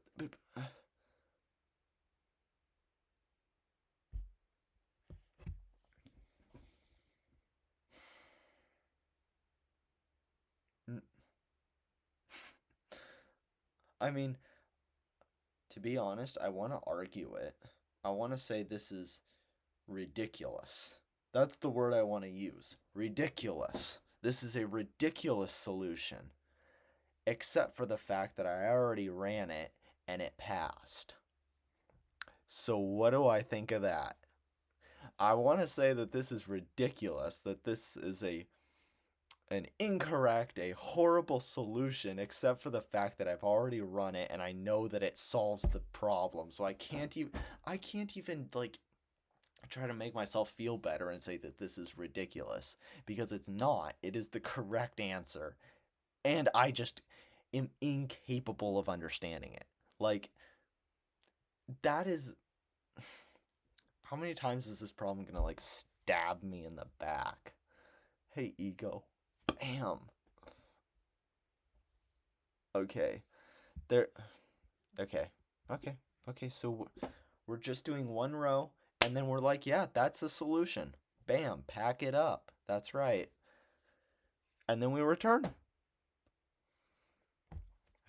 I mean, to be honest, I want to argue it. I want to say this is ridiculous. That's the word I want to use. Ridiculous. This is a ridiculous solution. Except for the fact that I already ran it and it passed. So what do I think of that? I want to say that this is ridiculous, that this is an incorrect, a horrible solution, except for the fact that I've already run it and I know that it solves the problem. So I can't even like try to make myself feel better and say that this is ridiculous, because it's not. It is the correct answer. And I just am incapable of understanding it. Like, that is. How many times is this problem gonna like stab me in the back? Hey, ego. Bam. Okay. There. Okay. Okay. Okay. So we're just doing one row, and then we're like, yeah, that's a solution. Bam. Pack it up. That's right. And then we return.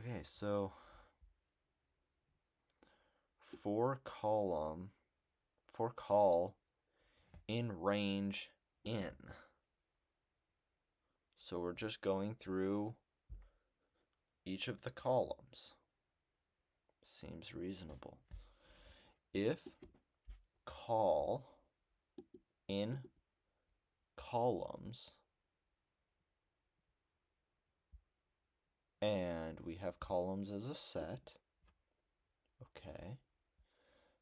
Okay. So for call in range in. So we're just going through each of the columns. Seems reasonable. If call in columns, and we have columns as a set. Okay.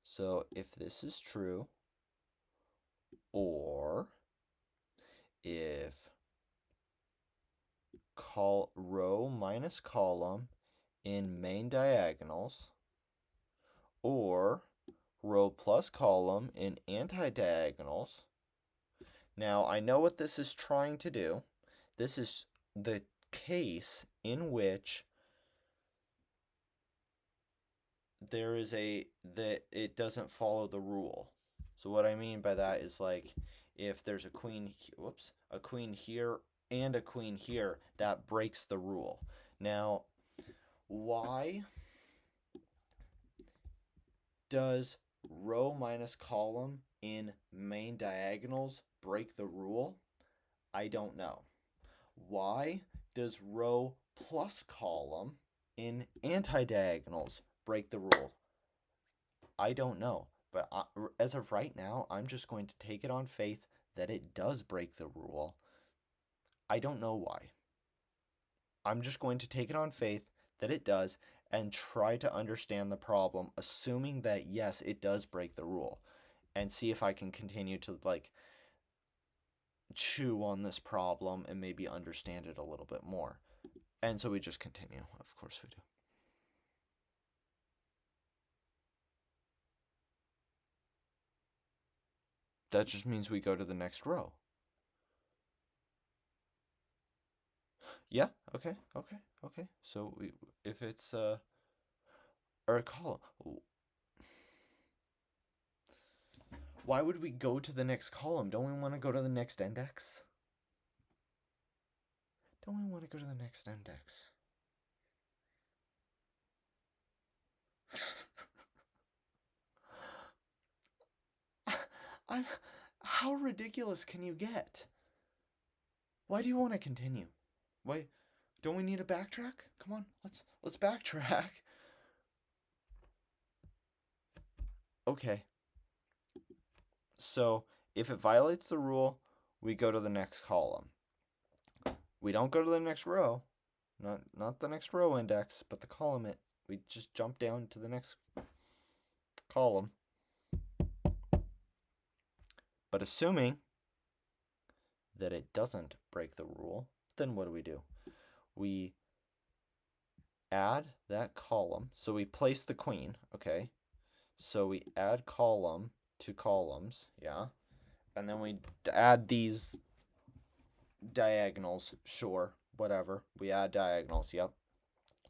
So if this is true, or if row minus column in main diagonals, or row plus column in anti-diagonals. Now, I know what this is trying to do. This is the case in which that it doesn't follow the rule. So what I mean by that is, like, if there's a queen here and a queen here, that breaks the rule. Now, why does row minus column in main diagonals break the rule? I don't know. Why does row plus column in anti-diagonals break the rule? I don't know. But as of right now, I'm just going to take it on faith that it does break the rule. I don't know why. I'm just going to take it on faith that it does and try to understand the problem, assuming that yes, it does break the rule, and see if I can continue to like chew on this problem and maybe understand it a little bit more. And so we just continue. Of course we do. That just means we go to the next row. Yeah, okay. So if it's or a column, why would we go to the next column? Don't we want to go to the next index? Don't we want to go to the next index? I'm how ridiculous can you get? Why do you want to continue? Why don't we need a backtrack? Come on, let's backtrack. Okay. So, if it violates the rule, we go to the next column. We don't go to the next row. Not the next row index, but the column it. We just jump down to the next column. But assuming that it doesn't break the rule, then what do? We add that column. So we place the queen, okay? So we add column to columns, yeah? And then we add these diagonals, sure, whatever. We add diagonals, yep.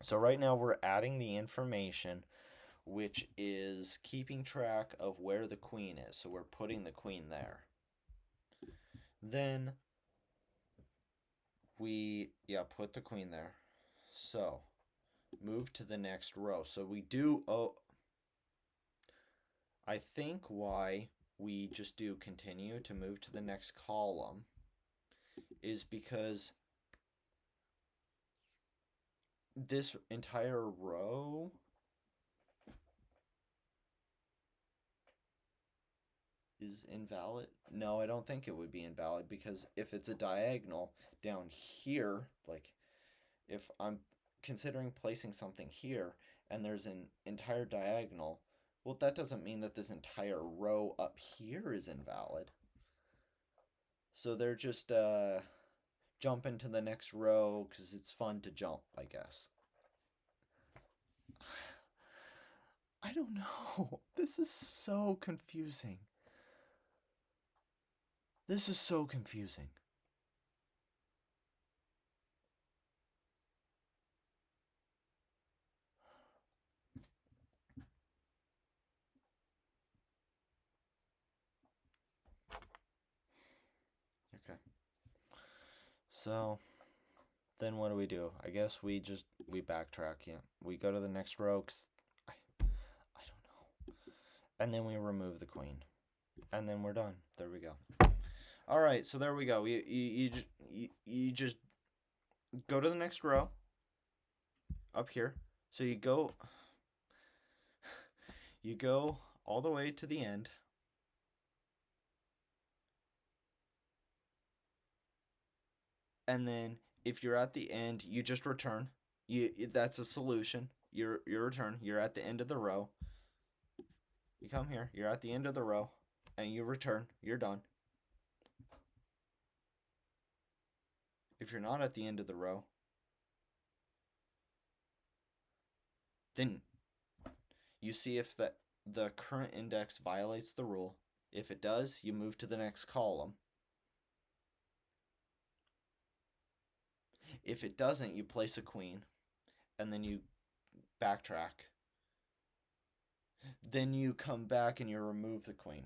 So right now we're adding the information, which is keeping track of where the queen is. So we're putting the queen there. Then we, put the queen there. So move to the next row. So we do, I think why we just do continue to move to the next column is because this entire row is invalid. No, I don't think it would be invalid, because if it's a diagonal down here, like if I'm considering placing something here and there's an entire diagonal, well, that doesn't mean that this entire row up here is invalid. So they're just jumping to the next row because it's fun to jump, I guess. I don't know. This is so confusing. This is so confusing. Okay. So then what do? I guess we backtrack, yeah. We go to the next row because I don't know. And then we remove the queen. And then we're done. There we go. All right, so there we go. You just go to the next row up here. So you go all the way to the end. And then if you're at the end, you just return. That's a solution. You return. You're at the end of the row. You come here. You're at the end of the row, and you return. You're done. If you're not at the end of the row, then you see if the current index violates the rule. If it does, you move to the next column. If it doesn't, you place a queen, and then you backtrack. Then you come back and you remove the queen.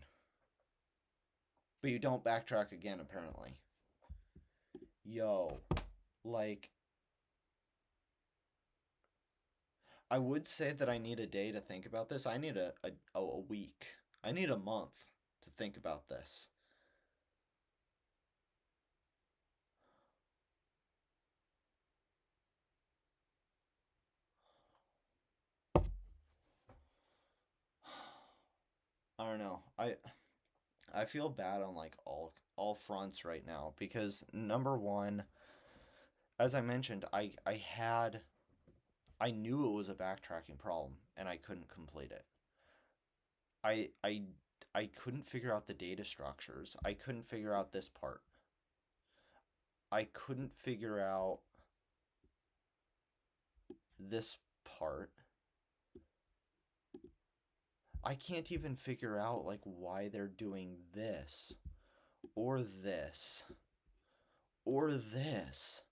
But you don't backtrack again, apparently. Yo, like, I would say that I need a day to think about this. I need a week. I need a month to think about this. I don't know. I feel bad on like all fronts right now, because number one, as I mentioned, I knew it was a backtracking problem and I couldn't complete it. I I I couldn't figure out the data structures. I couldn't figure out this part. I couldn't figure out this part. I can't even figure out like why they're doing this or this or this.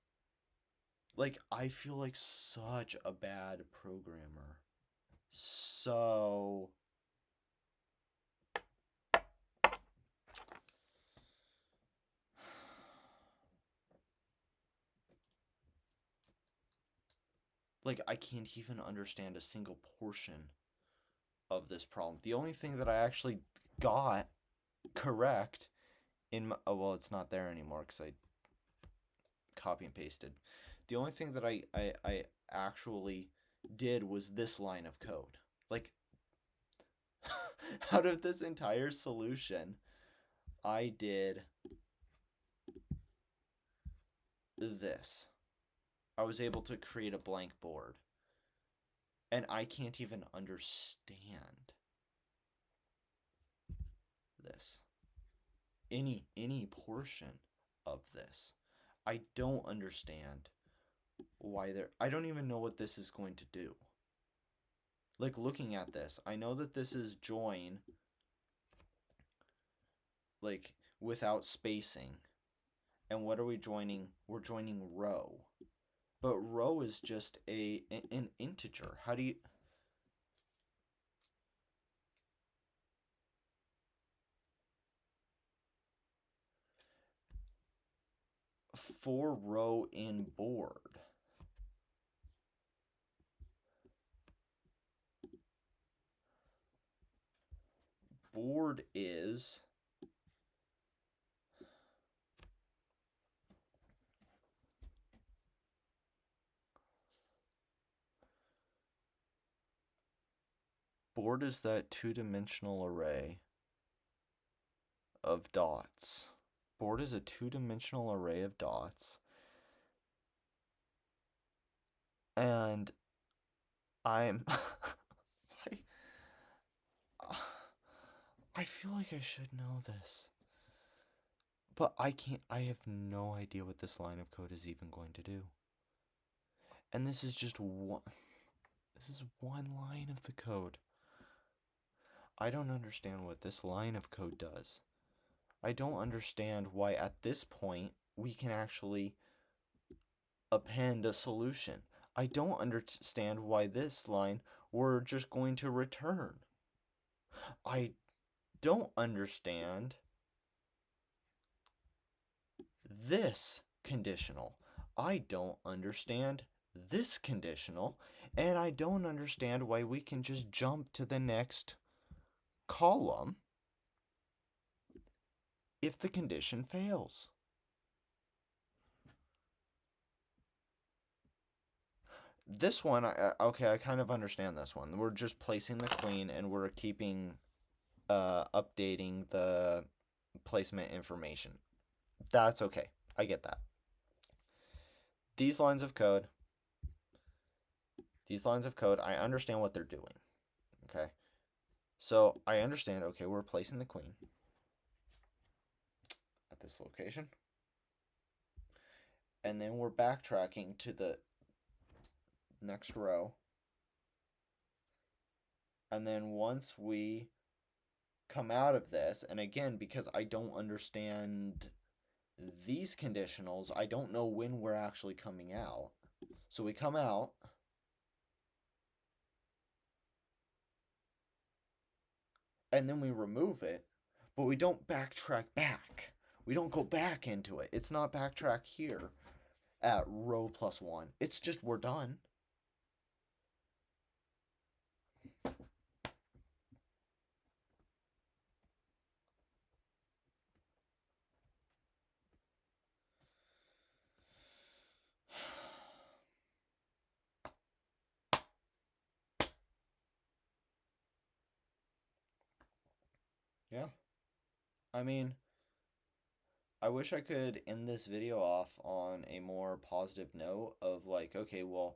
Like I feel like such a bad programmer. So like I can't even understand a single portion of this problem. The only thing that I actually got correct in my, oh, well, it's not there anymore because I copy and pasted. The only thing that I actually did was this line of code. Like, out of this entire solution, I did this. I was able to create a blank board. And I can't even understand this. Any portion of this. I don't understand why they're I don't even know what this is going to do. Like looking at this, I know that this is join like without spacing. And what are we joining? We're joining row. But row is just an integer. How do you for row in board? Board is that two-dimensional array of dots. Board is a two-dimensional array of dots. And I'm I feel like I should know this. But I can't I have no idea what this line of code is even going to do. And this is just one line of the code. I don't understand what this line of code does. I don't understand why at this point we can actually append a solution. I don't understand why this line we're just going to return. I don't understand this conditional. I don't understand this conditional. And I don't understand why we can just jump to the next column if the condition fails. This one, okay, I kind of understand this one. We're just placing the queen and we're keeping, updating the placement information. That's okay. I get that. These lines of code, I understand what they're doing. Okay. So I understand, okay, we're placing the queen at this location. And then we're backtracking to the next row. And then once we come out of this, and again, because I don't understand these conditionals, I don't know when we're actually coming out. So we come out. And then we remove it, but we don't backtrack back. We don't go back into it. It's not backtrack here at row +1. It's just we're done. Yeah. I mean, I wish I could end this video off on a more positive note of like, okay, well,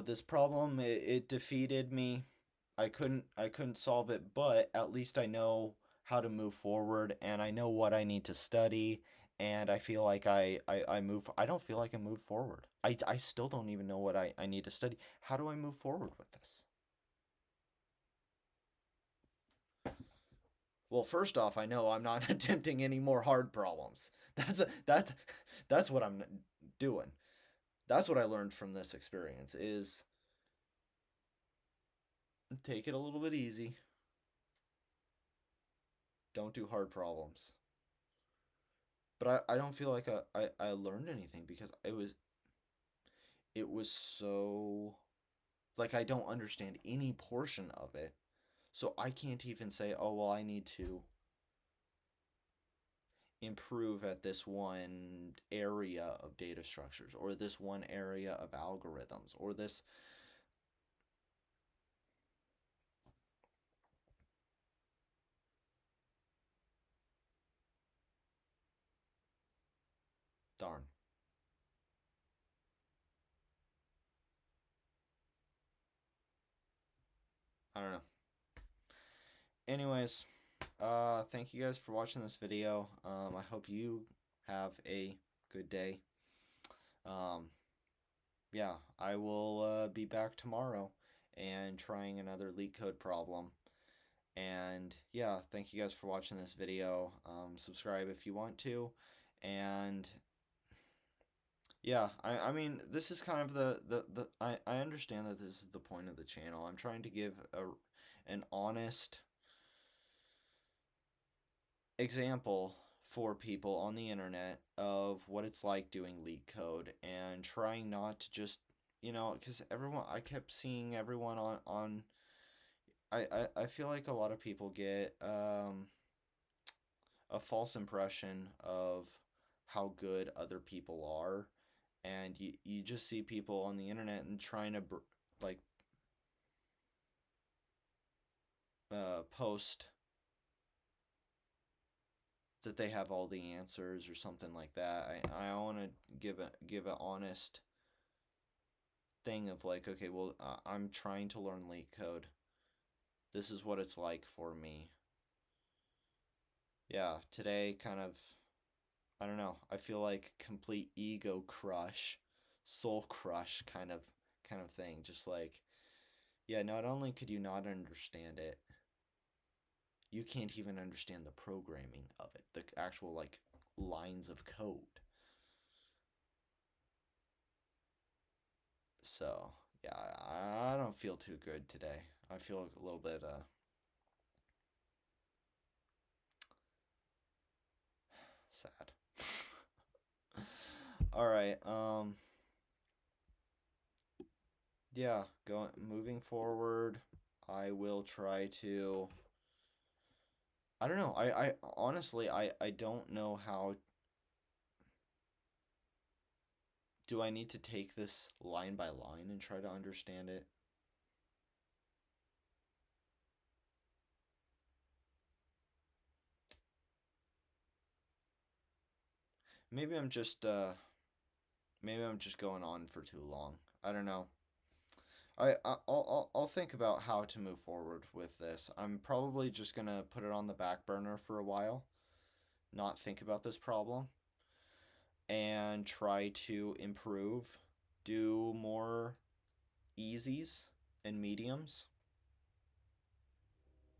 this problem it defeated me. I couldn't solve it, but at least I know how to move forward and I know what I need to study and I feel like I don't feel like I move forward. I still don't even know what I need to study. How do I move forward with this? Well, first off, I know I'm not attempting any more hard problems. That's what I'm doing. That's what I learned from this experience is take it a little bit easy. Don't do hard problems. But I don't feel like I learned anything because it was so like I don't understand any portion of it. So I can't even say, "Oh, well, I need to improve at this one area of data structures or this one area of algorithms or this." Darn. I don't know. Anyways, thank you guys for watching this video. I hope you have a good day. Um, yeah, I will be back tomorrow and trying another LeetCode problem. And yeah, thank you guys for watching this video. Subscribe if you want to. And yeah, I mean, this is kind of I understand that this is the point of the channel. I'm trying to give an honest example for people on the internet of what it's like doing LeetCode and trying not to just, because I kept seeing everyone on I feel like a lot of people get a false impression of how good other people are, and you just see people on the internet and trying to like post that they have all the answers or something like that. I want to give an honest thing of like, okay, well, I'm trying to learn LeetCode. This is what it's like for me. Yeah, today kind of, I don't know. I feel like complete ego crush, soul crush kind of thing. Just like, yeah, not only could you not understand it, you can't even understand the programming of it, the actual like lines of code. So, yeah, I don't feel too good today. I feel a little bit sad. All right. Yeah, moving forward, I will try to I don't know. I honestly I don't know how do I need to take this line by line and try to understand it? Maybe I'm just going on for too long. I don't know. I'll think about how to move forward with this. I'm probably just gonna put it on the back burner for a while, not think about this problem, and try to improve, do more easies and mediums,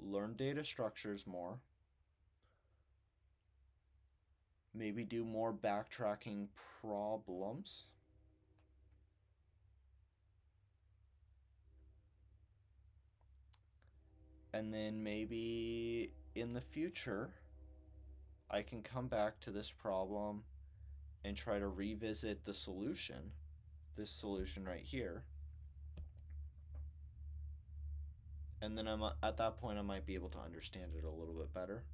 learn data structures more, maybe do more backtracking problems. And then maybe in the future, I can come back to this problem and try to revisit the solution, this solution right here. And then at that point, I might be able to understand it a little bit better.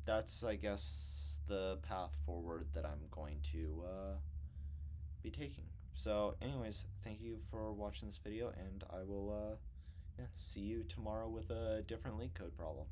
That's, I guess, the path forward that I'm going to be taking. So, anyways, thank you for watching this video, and I will see you tomorrow with a different LeetCode problem.